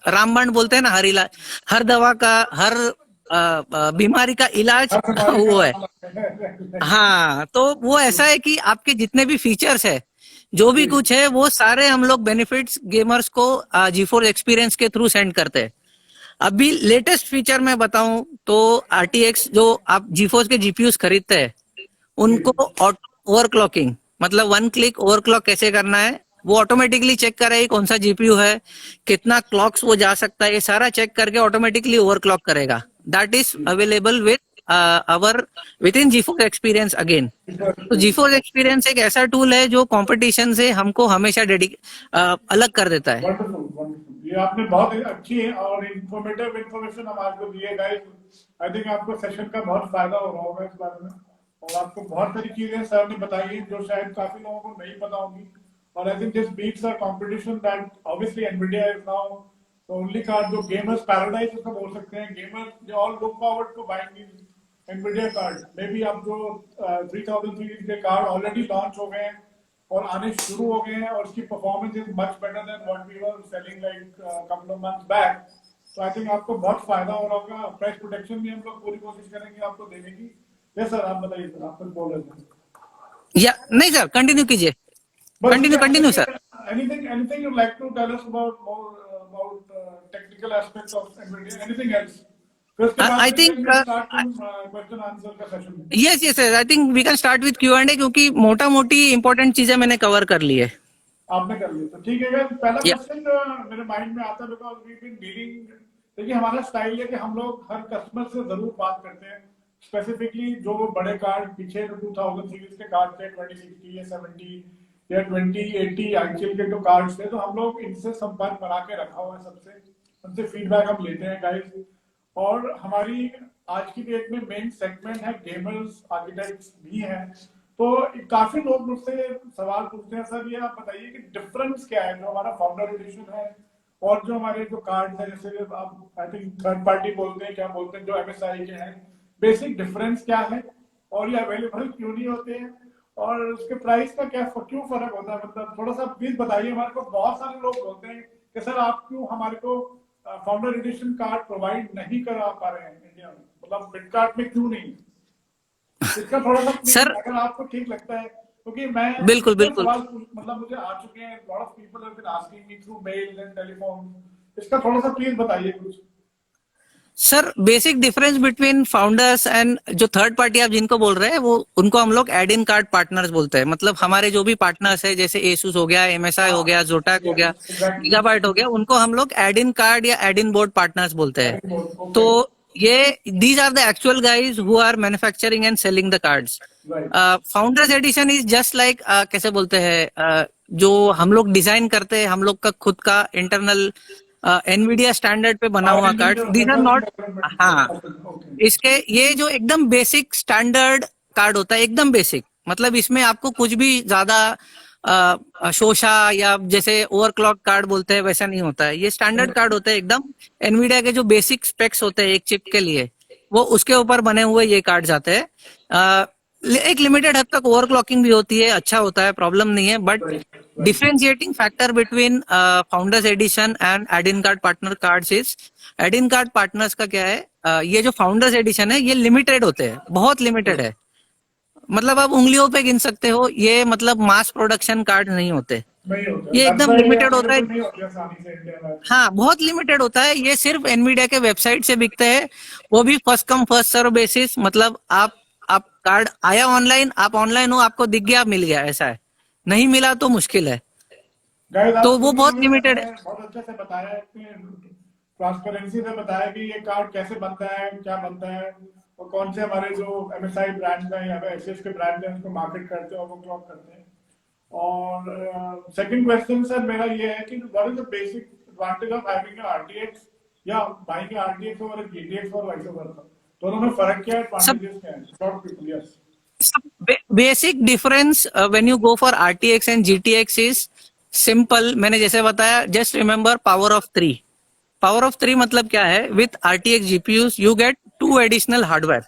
रामबाण बोलते हैं ना, हर इलाज, हर दवा का, हर बीमारी का इलाज वो है. हाँ. तो वो ऐसा है कि आपके जितने भी फीचर्स है, जो भी कुछ है, वो सारे हम लोग बेनिफिट्स गेमर्स को GeForce एक्सपीरियंस के थ्रू सेंड करते हैं. अभी लेटेस्ट फीचर मैं बताऊं तो RTX जो आप GeForce के GPUs खरीदते हैं उनको ऑटो ओवरक्लॉकिंग मतलब 1 क्लिक ओवरक्लॉक कैसे करना है वो ऑटोमेटिकली चेक करेगा कौन सा GPU है, कितना क्लॉक्स वो जा सकता है, ये सारा चेक करके ऑटोमेटिकली ओवरक्लॉक करेगा. That is available with our within GeForce experience again. तो GeForce एक्सपीरियंस एक ऐसा टूल है जो कंपटीशन से हमको हमेशा अलग कर देता है. Wonderful wonderful. ये आपने बहुत अच्छी और इंफॉर्मेटिव इंफॉर्मेशन हमारे को दी है गाइस. आई थिंक आपको सेशन का बहुत फायदा हो रहा होगा इस बारे में. और आपको बहुत सारी चीजें सर ने बताई जो शायद काफी लोगों को नहीं पता होंगी। और I think this beats a competition that obviously Nvidia is now the only card जो गेमर्स पैराडाइज उसको बोल सकते हैं। Gamers they all look forward to buying this Nvidia card. May be अब जो 3000 सीरीज के कार्ड ऑलरेडी लॉन्च हो गए हैं और आने शुरू हो गए हैं और उसकी performance is much better than what we were selling like couple of months back. तो आई थिंक आपको बहुत फायदा हो रहा होगा। प्राइस प्रोटेक्शन भी हम लोग पूरी कोशिश करेंगे आपको देने की। यस सर, आप बताइए सर, आप कुछ बोल रहे थे। या नहीं सर, कंटिन्यू कीजिए, continue sir. Anything you'd like to tell us about more about technical aspects of NVIDIA? Anything else? फिर उसके बाद I think start question answer का सेशन। Yes yes sir, I think we can start with Q&A, क्योंकि मोटा मोटी important चीजें मैंने कवर कर ली है। आपने कर लिया तो ठीक है। पहला क्वेश्चन जो मेरे माइंड में आता है, बिकॉज वी बीन डीलिंग, देखिए हमारा स्टाइल है कि हम लोग हर कस्टमर से जरूर बात करते हैं। स्पेसिफिकली जो बड़े कार्ड पीछे 2000 सीरीज के कार्ड थे, 2060 या 70 या 2080 आईसीएल के जो कार्ड्स थे, तो हम लोग इनसे संपर्क बना के रखा हुआ है सबसे, उनसे फीडबैक हम लेते हैं गाइस। और हमारी आज की डेट में मेन सेगमेंट है गेमर्स, आर्किटेक्ट्स भी हैं। तो काफी लोग मुझसे सवाल पूछते हैं, सर ये आप बताइए कि डिफरेंस क्या है जो हमारा फाउंडर एडिशन है और जो हमारे जो कार्ड्स हैं, जैसे आप आई थिंक थर्ड पार्टी बोलते हैं, क्या बोलते हैं, जो एमएसआई के हैं, बेसिक डिफरेंस क्या है और ये अवेलेबल क्यों नहीं होते हैं और उसके प्राइस का क्यों फर्क होता है? मतलब थोड़ा सा प्लीज बताइए। हमारे को बहुत सारे लोग बोलते हैं कि सर आप क्यों हमारे को फाउंडर एडिशन कार्ड प्रोवाइड नहीं करा पा रहे हैं इंडिया में, मतलब फ्लिपकार्ट में क्यों नहीं? इसका थोड़ा सा सर अगर आपको ठीक लगता है, क्योंकि मैं बिल्कुल सवाल मतलब मुझे आ चुके हैं, lot of people have been asking me through mail and telephone. इसका थोड़ा सा प्लीज बताइए कुछ। Sir, basic difference between founders and जो थर्ड पार्टी आप जिनको बोल रहे हैं, वो उनको हम लोग एड इन कार्ड पार्टनर्स बोलते हैं। मतलब हमारे जो भी पार्टनर्स है, जैसे एसूस हो गया, एमएसआई हो गया, जोटैक हो गया, गीगाबाइट हो गया, उनको हम लोग एड इन कार्ड या एड इन बोर्ड पार्टनर्स बोलते हैं। तो ये these are the actual guys who are manufacturing and selling the cards. Founders edition is just like कैसे बोलते हैं, जो हम लोग डिजाइन करते हैं, हम लोग का खुद का इंटरनल एनवीडिया स्टैंडर्ड पे बना हुआ कार्ड। दीज आर नॉट, हाँ, इसके ये जो एकदम बेसिक स्टैंडर्ड कार्ड होता है, एकदम बेसिक, मतलब इसमें आपको कुछ भी ज्यादा शोशा या जैसे ओवरक्लॉक कार्ड बोलते हैं वैसा नहीं होता है। ये स्टैंडर्ड कार्ड होता है एकदम। एनवीडिया के जो बेसिक स्पेक्स होते हैं एक चिप के लिए, वो उसके ऊपर बने हुए ये कार्ड आते हैं। एक लिमिटेड हद तक ओवरक्लॉकिंग भी होती है, अच्छा होता है, प्रॉब्लम नहीं है। But differentiating factor between founders edition and add in card partner cards is, add in card partners का क्या है, ये जो फाउंडर्स एडिशन है ये लिमिटेड होते हैं, बहुत लिमिटेड है। मतलब आप उंगलियों पे गिन सकते हो, ये मतलब मास प्रोडक्शन कार्ड नहीं होते, ये एकदम लिमिटेड होता है। हाँ, बहुत लिमिटेड होता है। ये सिर्फ एनवीडिया के वेबसाइट से बिकते हैं, वो भी first come first serve basis. मतलब आप कार्ड आया ऑनलाइन, आप ऑनलाइन हो, आपको दिख गया, मिल गया, ऐसा है। नहीं मिला तो मुश्किल है, तो वो बहुत लिमिटेड है। बहुत अच्छे से बताया, ट्रांसपेरेंसी से बताया कि ये कार्ड कैसे बनता है, क्या बनता है और कौन से हमारे जो एमएसआई ब्रांड हैं या एसएस के ब्रांड हैं उसको मार्केट करते हैं और वो क्लॉक करते हैं। और सेकंड क्वेश्चन सर मेरा ये है कि what is the basic advantage of having a RTX या buying a RTX over a GTX और वाइस वर्सा? दोनों में फर्क क्या है, एडवांटेजेस क्या हैं? Short people, yes. Basic difference when you go for RTX and GTX is simple. मैंने जैसे बताया, just remember power of 3। Power of 3 मतलब क्या है, with RTX GPUs you get 2 additional hardware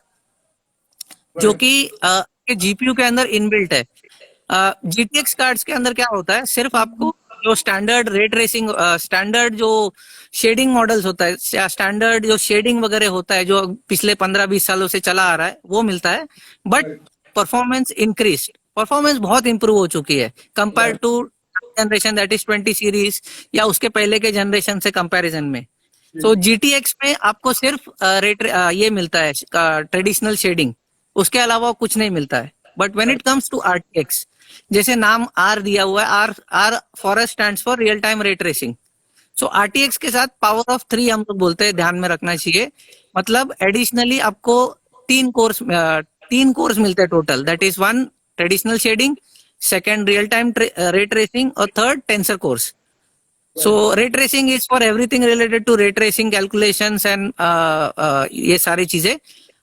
जो कि जीपीयू के अंदर इनबिल्ट है। जीटीएक्स कार्ड्स के अंदर क्या होता है, सिर्फ आपको जो स्टैंडर्ड रे ट्रेसिंग, स्टैंडर्ड जो शेडिंग मॉडल्स होता है, स्टैंडर्ड जो शेडिंग वगैरह होता है जो पिछले 15-20 सालों से चला आ रहा है, वो मिलता है। बट परफॉर्मेंस इंक्रीज, परफॉर्मेंस बहुत इंप्रूव हो चुकी है compare to generation that is 20 series या उसके पहले के जनरेशन से कंपैरिजन में। तो जीटीएक्स में आपको सिर्फ ये मिलता है ट्रेडिशनल शेडिंग, उसके अलावा कुछ नहीं मिलता है। But when it comes to RTX, जैसे नाम आर दिया हुआ है, R for stands for real time ray tracing. So RTX के साथ पावर ऑफ 3 हम लोग बोलते हैं, ध्यान में रखना चाहिए। मतलब एडिशनली आपको 3 कोर्स मिलते हैं total, that is 1 traditional shading, second real time ray tracing और third tensor cores. So ray tracing is for everything related to ray tracing calculations and ये सारी चीजें।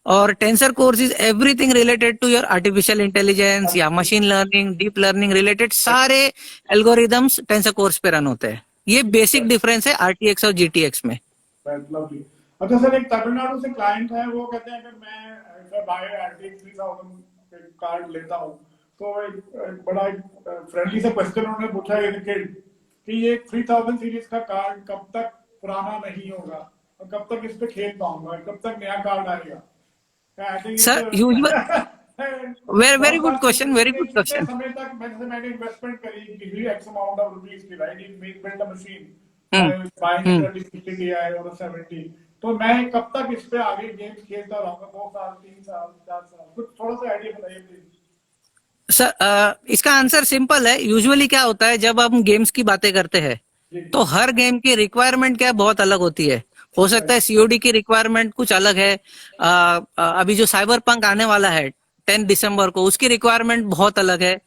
और tensor cores is everything related to your artificial intelligence या machine learning, deep learning related सारे algorithms tensor cores पे run होते हैं। ये बेसिक डिफरेंस है आरटीएक्स और जीटीएक्स में। लवली। अच्छा सर, एक तमिलनाडु से क्लाइंट है, वो कहते हैं अगर मैं बाय RTX 3000 कार्ड लेता हूँ तो एक बड़ा फ्रेंडली सा क्वेश्चन उन्होंने पूछा है कि ये 3000 सीरीज का कार्ड कब तक पुराना नहीं होगा और कब तक इस पे खेल पाऊंगा, कब तक नया कार्ड आएगा? I think sir usual very very बहुत गुड बात क्वेश्चन, वेरी गुड कितने क्वेश्चन। समय तक मैंने इन्वेस्टमेंट करी, किसी एक्स अमाउंट ऑफ रुपीज की, right, in build a machine, hmm buying hmm 3060 Ti और 70, तो मैं कब तक इस पे आगे गेम्स खेलता रहूंगा? 2 साल, 3 साल, 4 साल? कुछ थोड़ा सा आइडिया बताइए प्लीज। सर इसका आंसर सिंपल है। यूजुअली क्या होता है जब हम गेम्स की बातें करते हैं जी। तो हर गेम की रिक्वायरमेंट क्या बहुत अलग होती है। हो सकता है सीओडी की रिक्वायरमेंट कुछ अलग है। अभी जो साइबर पंक आने वाला है 10 दिसंबर को, उसकी रिक्वायरमेंट बहुत अलग है।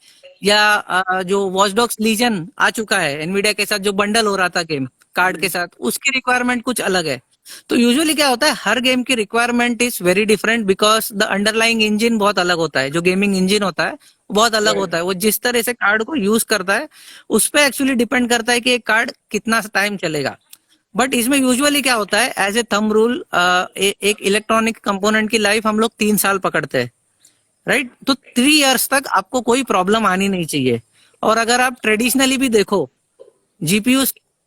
या जो वॉच डॉग्स लीजन आ चुका है एनवीडिया के साथ, जो बंडल हो रहा था गेम कार्ड के साथ, उसकी रिक्वायरमेंट कुछ अलग है। तो यूजुअली क्या होता है हर गेम की requirement is very different because the underlying engine बहुत अलग होता है। जो गेमिंग इंजन होता है वो बहुत अलग होता है। वो जिस तरह से कार्ड को यूज करता है उस पर एक्चुअली डिपेंड करता है कि एक कार्ड कितना टाइम चलेगा। बट इसमें यूजुअली क्या होता है एज ए थंब रूल, एक इलेक्ट्रॉनिक कंपोनेंट की लाइफ हम लोग 3 साल पकड़ते हैं, राइट। तो 3 इयर्स तक आपको कोई प्रॉब्लम आनी नहीं चाहिए। और अगर आप ट्रेडिशनली भी देखो जीपीयू,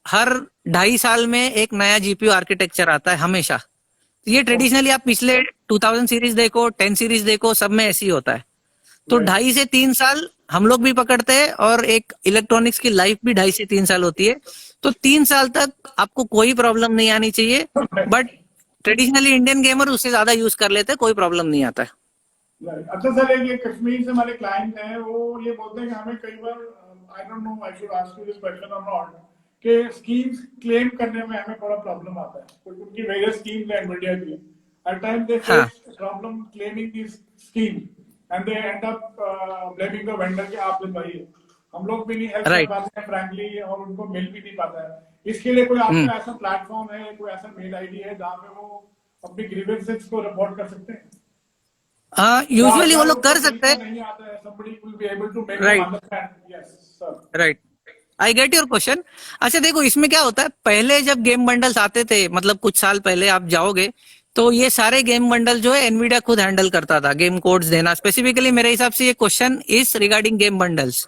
हर 2.5 साल में एक नया जीपीयू आर्किटेक्चर आता है हमेशा। तो ये ट्रेडिशनली आप पिछले 2000 सीरीज देखो, 10 सीरीज देखो, सब में ऐसे ही होता है। तो 2.5 से 3 साल हम लोग भी पकड़ते हैं और एक इलेक्ट्रॉनिक्स की लाइफ भी 2.5 से 3 साल होती है। तो 3 साल तक आपको कोई प्रॉब्लम नहीं आनी चाहिए। बट ट्रेडिशनली इंडियन गेमर उससे ज्यादा यूज कर लेते हैं, कोई प्रॉब्लम नहीं आता है। अच्छा सर, एक ये कश्मीर से हमारे क्लाइंट हैं, वो ये बोलते हैं कि हमें कई बार, I don't know I should ask you this question और नॉट, कि स्कीम्स क्लेम करने में हमें थोड़ा प्रॉब्लम आता है। कुछ उनकी वेरियस स्कीम्स है एनवीडिया की, एट टाइम दे हाँ face problem claiming this scheme and they end up blaming the vendor कि आप दिलवाइए, हम लोग भी नहीं हेल्प कर राइट। पाते हैं फ्रैंकली, और उनको मिल भी नहीं पाता है। इसके लिए कोई हम्म आपका ऐसा प्लेटफॉर्म है, कोई ऐसा मेल आईडी है जहाँ पे वो अपनी ग्रीवेंसेस को रिपोर्ट कर सकते हैं? या यूजुअली वो अगर लोग उनको कर सकते तरीका हैं। नहीं आता है, somebody will be able to make them right understand. Yes, sir. Right, I get your question. अच्छा देखो इसमें क्या होता है, पहले जब गेम बंडल्स आते थे, मतलब कुछ साल पहले आप जाओगे तो ये सारे गेम बंडल जो है एनवीडिया खुद हैंडल करता था, गेम कोड्स देना स्पेसिफिकली। मेरे हिसाब से ये question is regarding game bundles.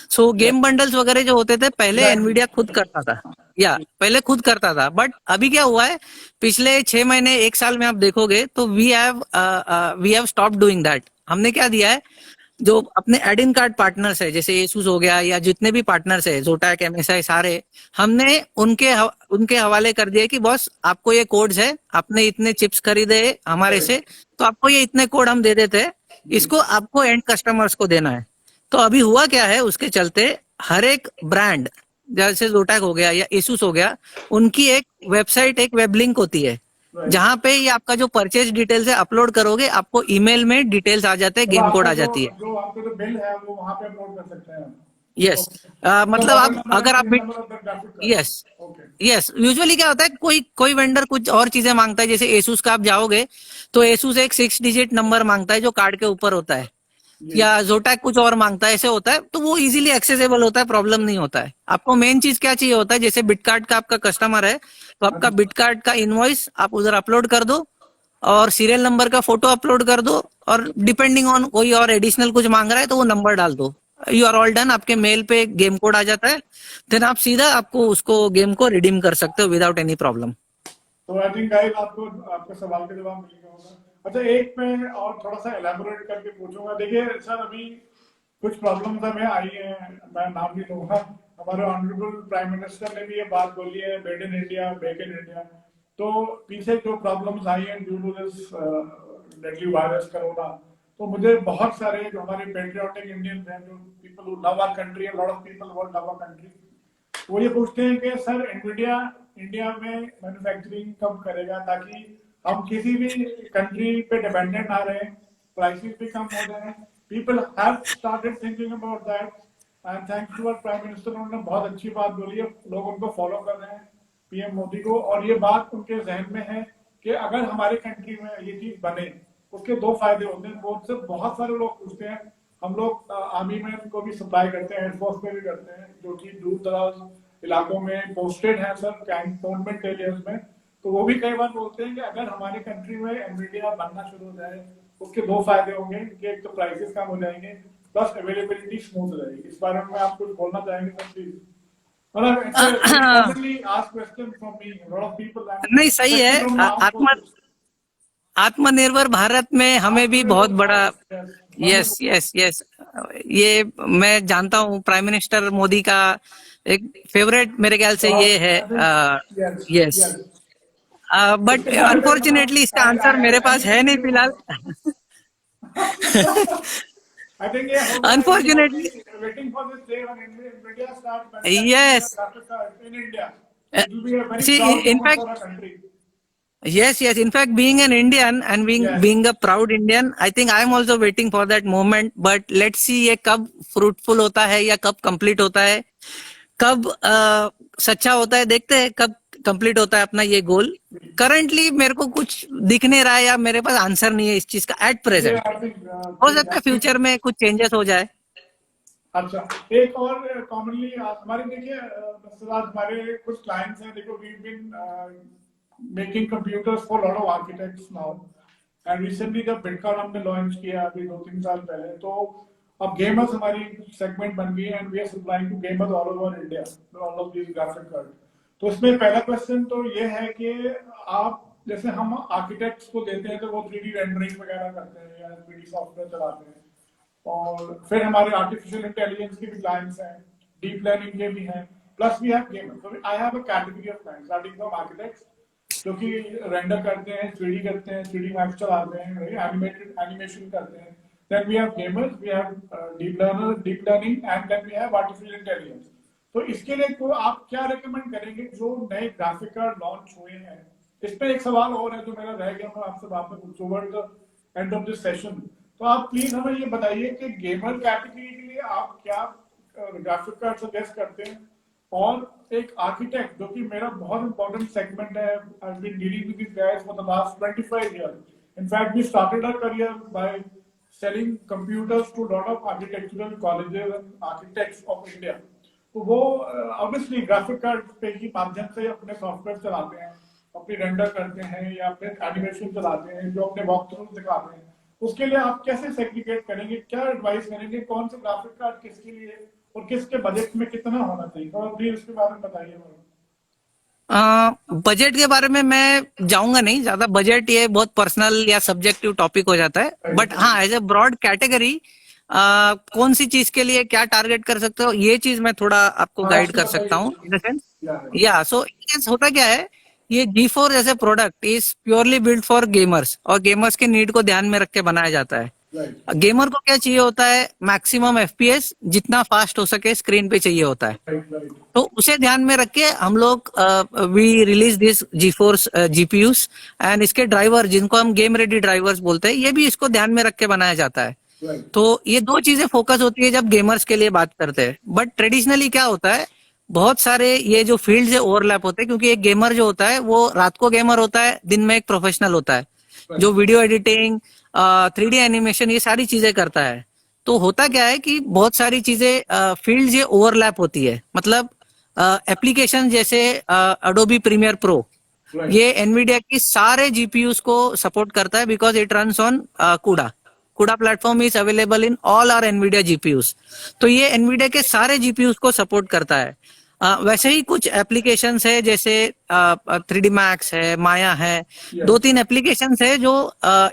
So Yes, game bundles वगैरह जो होते थे पहले exactly. एनवीडिया खुद करता था, या पहले खुद करता था। बट अभी क्या हुआ है, पिछले 6 महीने 1 साल में आप देखोगे तो we have stop doing that. हमने क्या दिया है, जो अपने एड इन कार्ड पार्टनर्स है जैसे एसूस हो गया या जितने भी पार्टनर्स है, जोटैक, एमएसआई, सारे, हमने उनके हवाले कर दिया कि बॉस आपको ये कोड्स है, आपने इतने चिप्स खरीदे हमारे से, तो आपको ये इतने कोड हम दे देते हैं, इसको आपको एंड कस्टमर्स को देना है। तो अभी हुआ क्या है, उसके चलते हर एक ब्रांड जैसे जोटैक हो गया या एसूस हो गया, उनकी एक वेबसाइट, एक वेब लिंक होती है Right. जहां पे ये आपका जो परचेज डिटेल्स है अपलोड करोगे, आपको ईमेल में डिटेल्स आ जाते हैं, तो गेम कोड आपका आ जो जाती है। जो आपका जो बिल है वो वहां पे अपलोड कर सकते हैं हम? Yes, Okay. मतलब मतलब मॉडल आप नंबर एंड अगर आप serial number of the graphic card? Yes okay. Yes, usually क्या होता है, कोई कोई वेंडर कुछ और चीजें मांगता है। जैसे एसूस का आप जाओगे तो एसूस एक 6 डिजिट नंबर मांगता है जो कार्ड के ऊपर होता है, जी। या जोटैक कुछ और मांगता है, ऐसे होता है। तो वो इजीली एक्सेसिबल होता है, प्रॉब्लम नहीं होता है। आपको मेन चीज क्या चाहिए होता है, जैसे बिटकार्ड का आपका कस्टमर है तो आपका बिटकार्ड का इनवॉइस आप उधर अपलोड कर दो और सीरियल नंबर का फोटो अपलोड कर दो, और डिपेंडिंग ऑन कोई और एडिशनल कुछ मांग रहा है तो वो नंबर डाल दो। यू आर ऑल डन, आपके मेल पे गेम कोड आ जाता है। देन आप सीधा आपको उसको गेम को रिडीम कर सकते हो विदाउट एनी प्रॉब्लम। तो आई थिंक गाइस आपको आपके सवाल का जवाब मिल गया होगा। अच्छा, एक मैं और थोड़ा सा एलैबोरेट करके पूछूंगा। देखिए सर, अभी कुछ प्रॉब्लम्स हमें आई हैं, मैं नाम नहीं लूंगा। हमारे ऑनरेबल प्राइम मिनिस्टर ने भी ये बात बोली है, made in India, make in India. तो पीछे जो प्रॉब्लम्स आई हैं due to this deadly virus corona, तो मुझे बहुत सारे जो हमारे पेट्रियोटिक इंडियंस हैं, जो people who love our country, lot of people who love our country, वो ये पूछते हैं कि सर एनवीडिया इंडिया में मैन्युफैक्चरिंग कब करेगा, ताकि हम किसी भी कंट्री पे डिपेंडेंट ना रहे, प्राइसेस भी कम हो जाए। People have started thinking about that and thanks to our prime minister, उन्होंने बहुत अच्छी बात बोली है, लोग उनको फॉलो कर रहे हैं, पीएम मोदी को, और ये बात उनके जहन में है कि अगर हमारे कंट्री में ये चीज बने उसके दो फायदे होते हैं। बहुत से बहुत सारे लोग पूछते हैं, हम लोग आर्मी में को भी सप्लाई करते हैं, एयरफोर्स में भी करते हैं, जो कि दूर दराज इलाकों में पोस्टेड है सर, कैंटोनमेंट एरियाज में। तो वो भी कई बार बोलते हैं कि अगर हमारी कंट्री में एनवीडिया बनना शुरू हो जाए, उसके दो फायदे होंगे कि एक तो प्राइसेस कम हो जाएंगे, प्लस अवेलेबिलिटी स्मूथ रहेगी। इस बारे में आप कुछ बोलना चाहेंगे सर प्लीज? मतलब it's a very commonly asked question from me, a lot of people, नहीं सही है। especially from armed आत्म forces. आत्मनिर्भर भारत में हमें भी बहुत आत्मनिर्भर बड़ा, Bharat, yes, yes wonderful. Yes yes, ये मैं जानता हूँ प्राइम मिनिस्टर मोदी का एक फेवरेट मेरे ख्याल से ये है। I think yes, yes, yes. But इसके बारे में मतलब अनफॉर्चुनेटली इसका आंसर मेरे पास है नहीं एनिमेटेड फिलहाल। I think ये होगा, we are unfortunately, waiting for this day when India starts manufacturing the yes, graphic card in India. It will be a very सी proud moment in fact, for our country. yes, yes. In fact, being an Indian and being Yes. being a proud Indian, I think I am also waiting for that moment. But let's see ये कब fruitful होता है या कब complete होता है, कब सच्चा होता है, देखते हैं कब complete होता है अपना ये गोल। करंटली मेरे को कुछ दिख नहीं रहा है या मेरे पास आंसर नहीं है इस चीज का एट ये प्रेजेंट। I think हो ठीक सकता है है। फ्यूचर में कुछ चेंजेस हो जाए। अच्छा, एक और कॉमनली हमारे देखिए हमारे कुछ क्लाइंट्स हैं, देखो we been making computers for lot of architects now, and recently जब बिटकॉइन हमने लॉन्च किया अभी 2-3 साल पहले, तो अब गेमर्स हमारी सेगमेंट बन गई है, and we are supplying to gamers all over India all of these graphic card. तो इसमें पहला क्वेश्चन तो ये है कि आप जैसे हम आर्किटेक्ट्स को देते हैं तो वो 3D रेंडरिंग वगैरह करते हैं या 3D सॉफ्टवेयर चलाते हैं, और फिर हमारे आर्टिफिशियल इंटेलिजेंस के भी क्लाइंट्स हैं, डीप लर्निंग के भी हैं, plus we have gamers. So I have a category of clients starting from architects जो कि रेंडर करते हैं, 3D करते हैं, 3D मैक्स चलाते हैं, एनिमेटेड एनिमेशन करते हैं। Then we have gamers, we have deep learning, and then we have artificial intelligence. तो इसके लिए को आप क्या रेकमेंड करेंगे जो नए ग्राफिक कार्ड लॉन्च हुए हैं? इस पे एक सवाल और है जो मेरा रह गया, मैं आपसे बात में toward the end of this session. तो आप प्लीज हमें ये बताइए कि गेमर कैटेगरी के लिए आप क्या ग्राफिक कार्ड सजेस्ट करते हैं, और एक आर्किटेक्ट जो कि मेरा बहुत इंपॉर्टेंट सेगमेंट है, I have been dealing with this guys for the last 25 years। In fact, we started our career by selling computers to lot of architectural colleges and architects of India। तो वो obviously graphic card पे ही माध्यम से अपने software चलाते हैं, अपनी render करते हैं या अपने एनिमेशन चलाते हैं, जो अपने वॉक थ्रू दिखाते हैं। उसके लिए आप कैसे सेग्रीगेट करेंगे, क्या एडवाइस करेंगे, कौन से ग्राफिक कार्ड किसके लिए और किसके बजट में कितना होना चाहिए? तो प्लीज इसके बारे में बताइए। बजट के बारे में मैं जाऊंगा नहीं ज्यादा, बजट ये बहुत पर्सनल या सब्जेक्टिव टॉपिक हो जाता है। बट हाँ, एज ए ब्रॉड कैटेगरी कौन सी चीज के लिए क्या टारगेट कर सकते हो, ये चीज मैं थोड़ा आपको गाइड कर सकता हूँ इन द सेंस। या सो होता क्या है, ये G4 जैसे product is purely build for gamers, और गेमर्स के नीड को ध्यान में रख के बनाया जाता है। गेमर को क्या चाहिए होता है, मैक्सिमम FPS जितना फास्ट हो सके स्क्रीन पे चाहिए होता है। तो उसे ध्यान में रख के हम लोग we release this G4 GPUs, and इसके ड्राइवर जिनको हम गेम रेडी ड्राइवर्स बोलते हैं, ये भी इसको ध्यान में रख के बनाया जाता है। तो ये दो चीजें फोकस होती है जब गेमर्स के लिए बात करते हैं। बट ट्रेडिशनली क्या होता है, बहुत सारे ये जो फील्ड है ओवरलैप होते हैं, क्योंकि एक गेमर जो होता है वो रात को गेमर होता है, दिन में एक प्रोफेशनल होता है जो वीडियो एडिटिंग 3D एनिमेशन ये सारी चीजें करता है। तो होता क्या है कि बहुत सारी चीजें फील्ड ये ओवरलैप होती है। मतलब एप्लीकेशन जैसे अडोबी प्रीमियर प्रो, ये एनवीडिया की सारे जीपीयूज को सपोर्ट करता है, because it runs on CUDA platform is available in all our Nvidia GPUs. तो ये एनवीडिया के सारे जीपीयूज को सपोर्ट करता है। वैसे ही कुछ एप्लीकेशंस है जैसे 3D Max है, माया है, 2-3 एप्लीकेशंस है जो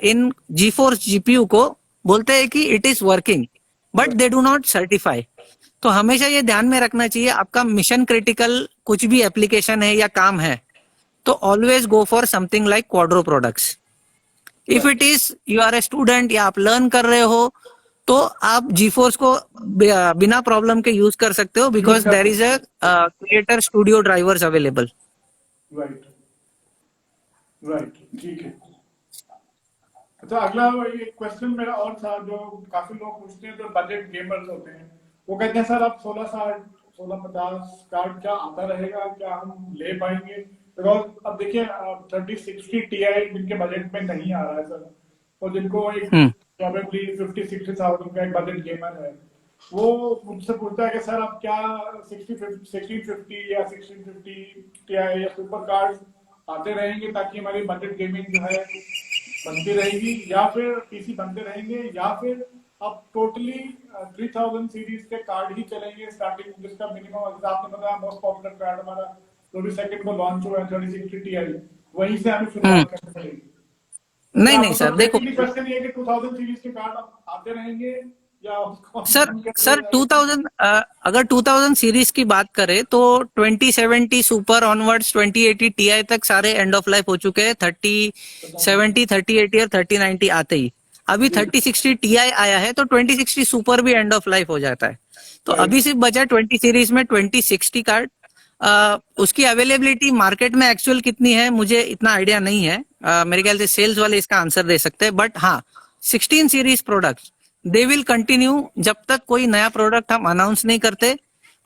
इन G4 GPU को बोलते हैं कि it is working, but they do not certify. तो हमेशा ये ध्यान में रखना चाहिए, आपका मिशन क्रिटिकल कुछ भी एप्लीकेशन है या काम है तो always go for something like Quadro products. If it is you are a student या आप लर्न कर रहे हो तो आप G4 को बिना प्रॉब्लम के यूज कर सकते हो, because there is a creator studio drivers available. Right, ठीक है। अच्छा, अगला ये क्वेश्चन मेरा और था जो काफी लोग पूछते हैं, जो बजट गेमर्स होते हैं, वो कहते हैं सर अब 1660 1650 कार्ड क्या आता रहेगा, क्या हम ले पाएंगे? बिकॉज अब देखिए 3060 Ti जिनके बजट में नहीं आ रहा है सर, और जिनको एक हम्म। प्रॉबेबली 50-60,000 का एक बजट गेमर है, वो मुझसे पूछता है कि सर आप क्या 1650 या 1650 टीआई या सुपर कार्ड्स आते रहेंगे ताकि हमारी बजट गेमिंग जो है बनती रहेगी, या फिर पीसी बनते रहेंगे, या फिर अब टोटली 3000 सीरीज के कार्ड ही चलेंगे स्टार्टिंग, जिसका मिनिमम आपने बताया मोस्ट पॉपुलर कार्ड हमारा 22 को लॉन्च हुआ है 3060 Ti, वहीं से हमें शुरुआत करनी पड़ेगी। नहीं नहीं सर, देखो क्वेश्चन ये कि 2000 सीरीज के कार्ड अब आते रहेंगे या उसको सर 2000 अगर 2000 सीरीज की बात करें तो 2070 सुपर ऑनवर्ड्स 2080 Ti तक सारे एंड ऑफ लाइफ हो चुके हैं। 3070 3080 और 3090 आते ही अभी 3060 Ti आया है, तो 2060 सुपर भी एंड ऑफ लाइफ हो जाता है। तो अभी सिर्फ बचा 20 सीरीज में 2060 कार्ड। उसकी अवेलेबिलिटी मार्केट में एक्चुअल कितनी है मुझे इतना आइडिया नहीं है। मेरे ख्याल से सेल्स वाले इसका आंसर दे सकते हैं, बट हाँ 16 series products they will continue जब तक कोई नया प्रोडक्ट हम अनाउंस नहीं करते,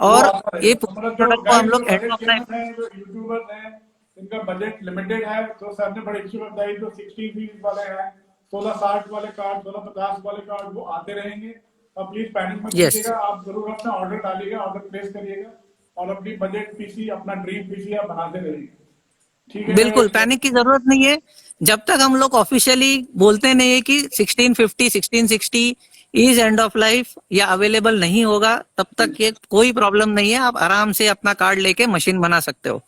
और ये प्रोडक्ट को हम लोग एंड ऑफ लाइफ यूट्यूबर्स हैं इनका बजट लिमिटेड है, तो सर ने बड़ी अच्छी बताई, जो 60 सीरीज वाले हैं 1660 वाले कार्ड 1650 वाले कार्ड वो आते रहेंगे। अब प्लीज पैनिक मत कीजिएगा, आप जरूर अपना ऑर्डर डालिएगा, ऑर्डर प्लेस करिएगा और अपनी बजट पीसी अपना ड्रीम पीसी आप बनाते रहिए, ठीक है? बिल्कुल पैनिक की जरूरत नहीं है। जब तक हम लोग ऑफिशियली बोलते नहीं है कि 1650 1660 इज एंड ऑफ लाइफ या अवेलेबल नहीं होगा, तब तक ये कोई प्रॉब्लम नहीं है। आप आराम से अपना कार्ड लेके मशीन बना सकते हो।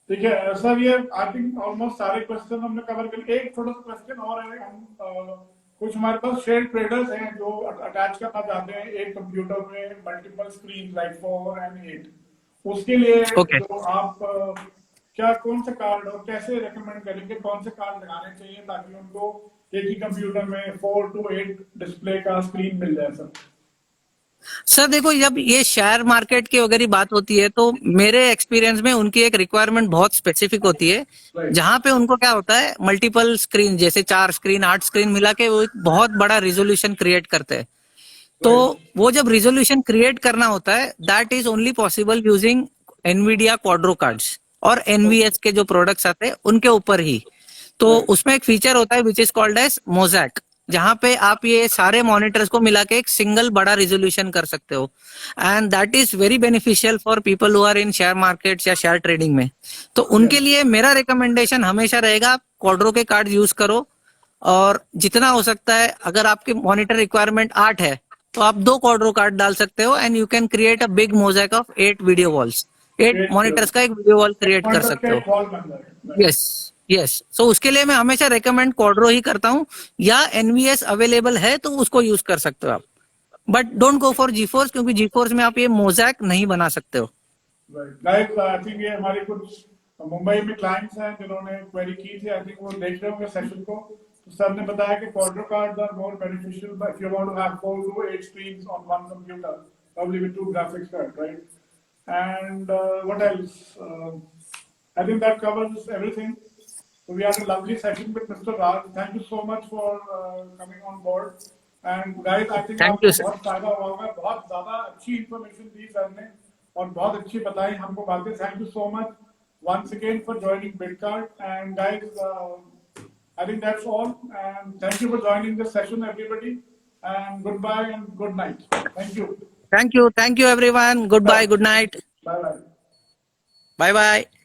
ठीक है सर, ये आई थिंक ऑलमोस्ट सारे क्वेश्चन हमने कवर कर लिए। एक थोड़ा सा क्वेश्चन और है, हम कुछ हमारे पास शेयर ट्रेडर्स हैं जो अटैच करना चाहते हैं एक कंप्यूटर में मल्टीपल स्क्रीन लाइक 4 and 8, उसके लिए जो आप क्या कौन से कार्ड और कैसे रेकमेंड करेंगे, कौन से कार्ड लगाने चाहिए ताकि उनको एक ही कंप्यूटर में 4 to 8 डिस्प्ले का स्क्रीन मिल जाए? सर देखो, जब ये शेयर मार्केट की वगैरह बात होती है तो मेरे एक्सपीरियंस में उनकी एक रिक्वायरमेंट बहुत स्पेसिफिक होती है, जहां पे उनको क्या होता है मल्टीपल स्क्रीन जैसे 4 स्क्रीन 8 स्क्रीन मिला के वो एक बहुत बड़ा रिजोल्यूशन क्रिएट करते हैं। तो वो जब रिजोल्यूशन क्रिएट करना होता है that is only possible using Nvidia Quadro cards और एनवीएस के जो प्रोडक्ट्स आते हैं उनके ऊपर ही। तो उसमें एक फीचर होता है which is called edge mosaic, जहां पे आप ये सारे मॉनिटर्स को मिला के एक सिंगल बड़ा रिजोल्यूशन कर सकते हो, and that is very beneficial for people who are in share market या शेयर ट्रेडिंग में। तो उनके लिए मेरा रिकमेंडेशन हमेशा रहेगा क्वाड्रो के कार्ड यूज करो, और जितना हो सकता है अगर आपकी मॉनिटर रिक्वायरमेंट 8 है तो आप 2 क्वाड्रो कार्ड डाल सकते हो, and you can create a big mosaic of 8 video walls. 8 monitors का एक वीडियो वॉल क्रिएट कर सकते हो। यस यस, सो उसके लिए मैं हमेशा रेकमेंड क्वाड्रो ही करता हूँ, या एनवीएस अवेलेबल है तो उसको यूज कर सकते हो आप, but don't go for GeForce, क्योंकि जीफोर्स में आप ये मोजैक नहीं बना सकते हो। राइट, आई थिंक ये हमारी कुछ मुंबई में क्लाइंट्स हैं जिन्होंने क्वेरी की थी, आई थिंक वो देख रहे होंगे सेशन को। तो सर ने बताया कि Quadro cards are more beneficial if you want to have 4 to 8 screens on one computer, probably with 2 graphics cards, right? And what else? I think that covers everything. So we had a lovely session with Mr. Raj. Thank you so much for coming on board. And guys, I think आपको बहुत फायदा होगा, बहुत ज्यादा अच्छी information दी sir ने और बहुत अच्छी बताई हमको बातें। Thank you so much once again for joining Bitcard. And guys, I think that's all. And thank you for joining this session, everybody. And goodbye and good night. Thank you. Thank you everyone. Goodbye, good night. Bye bye. Bye bye.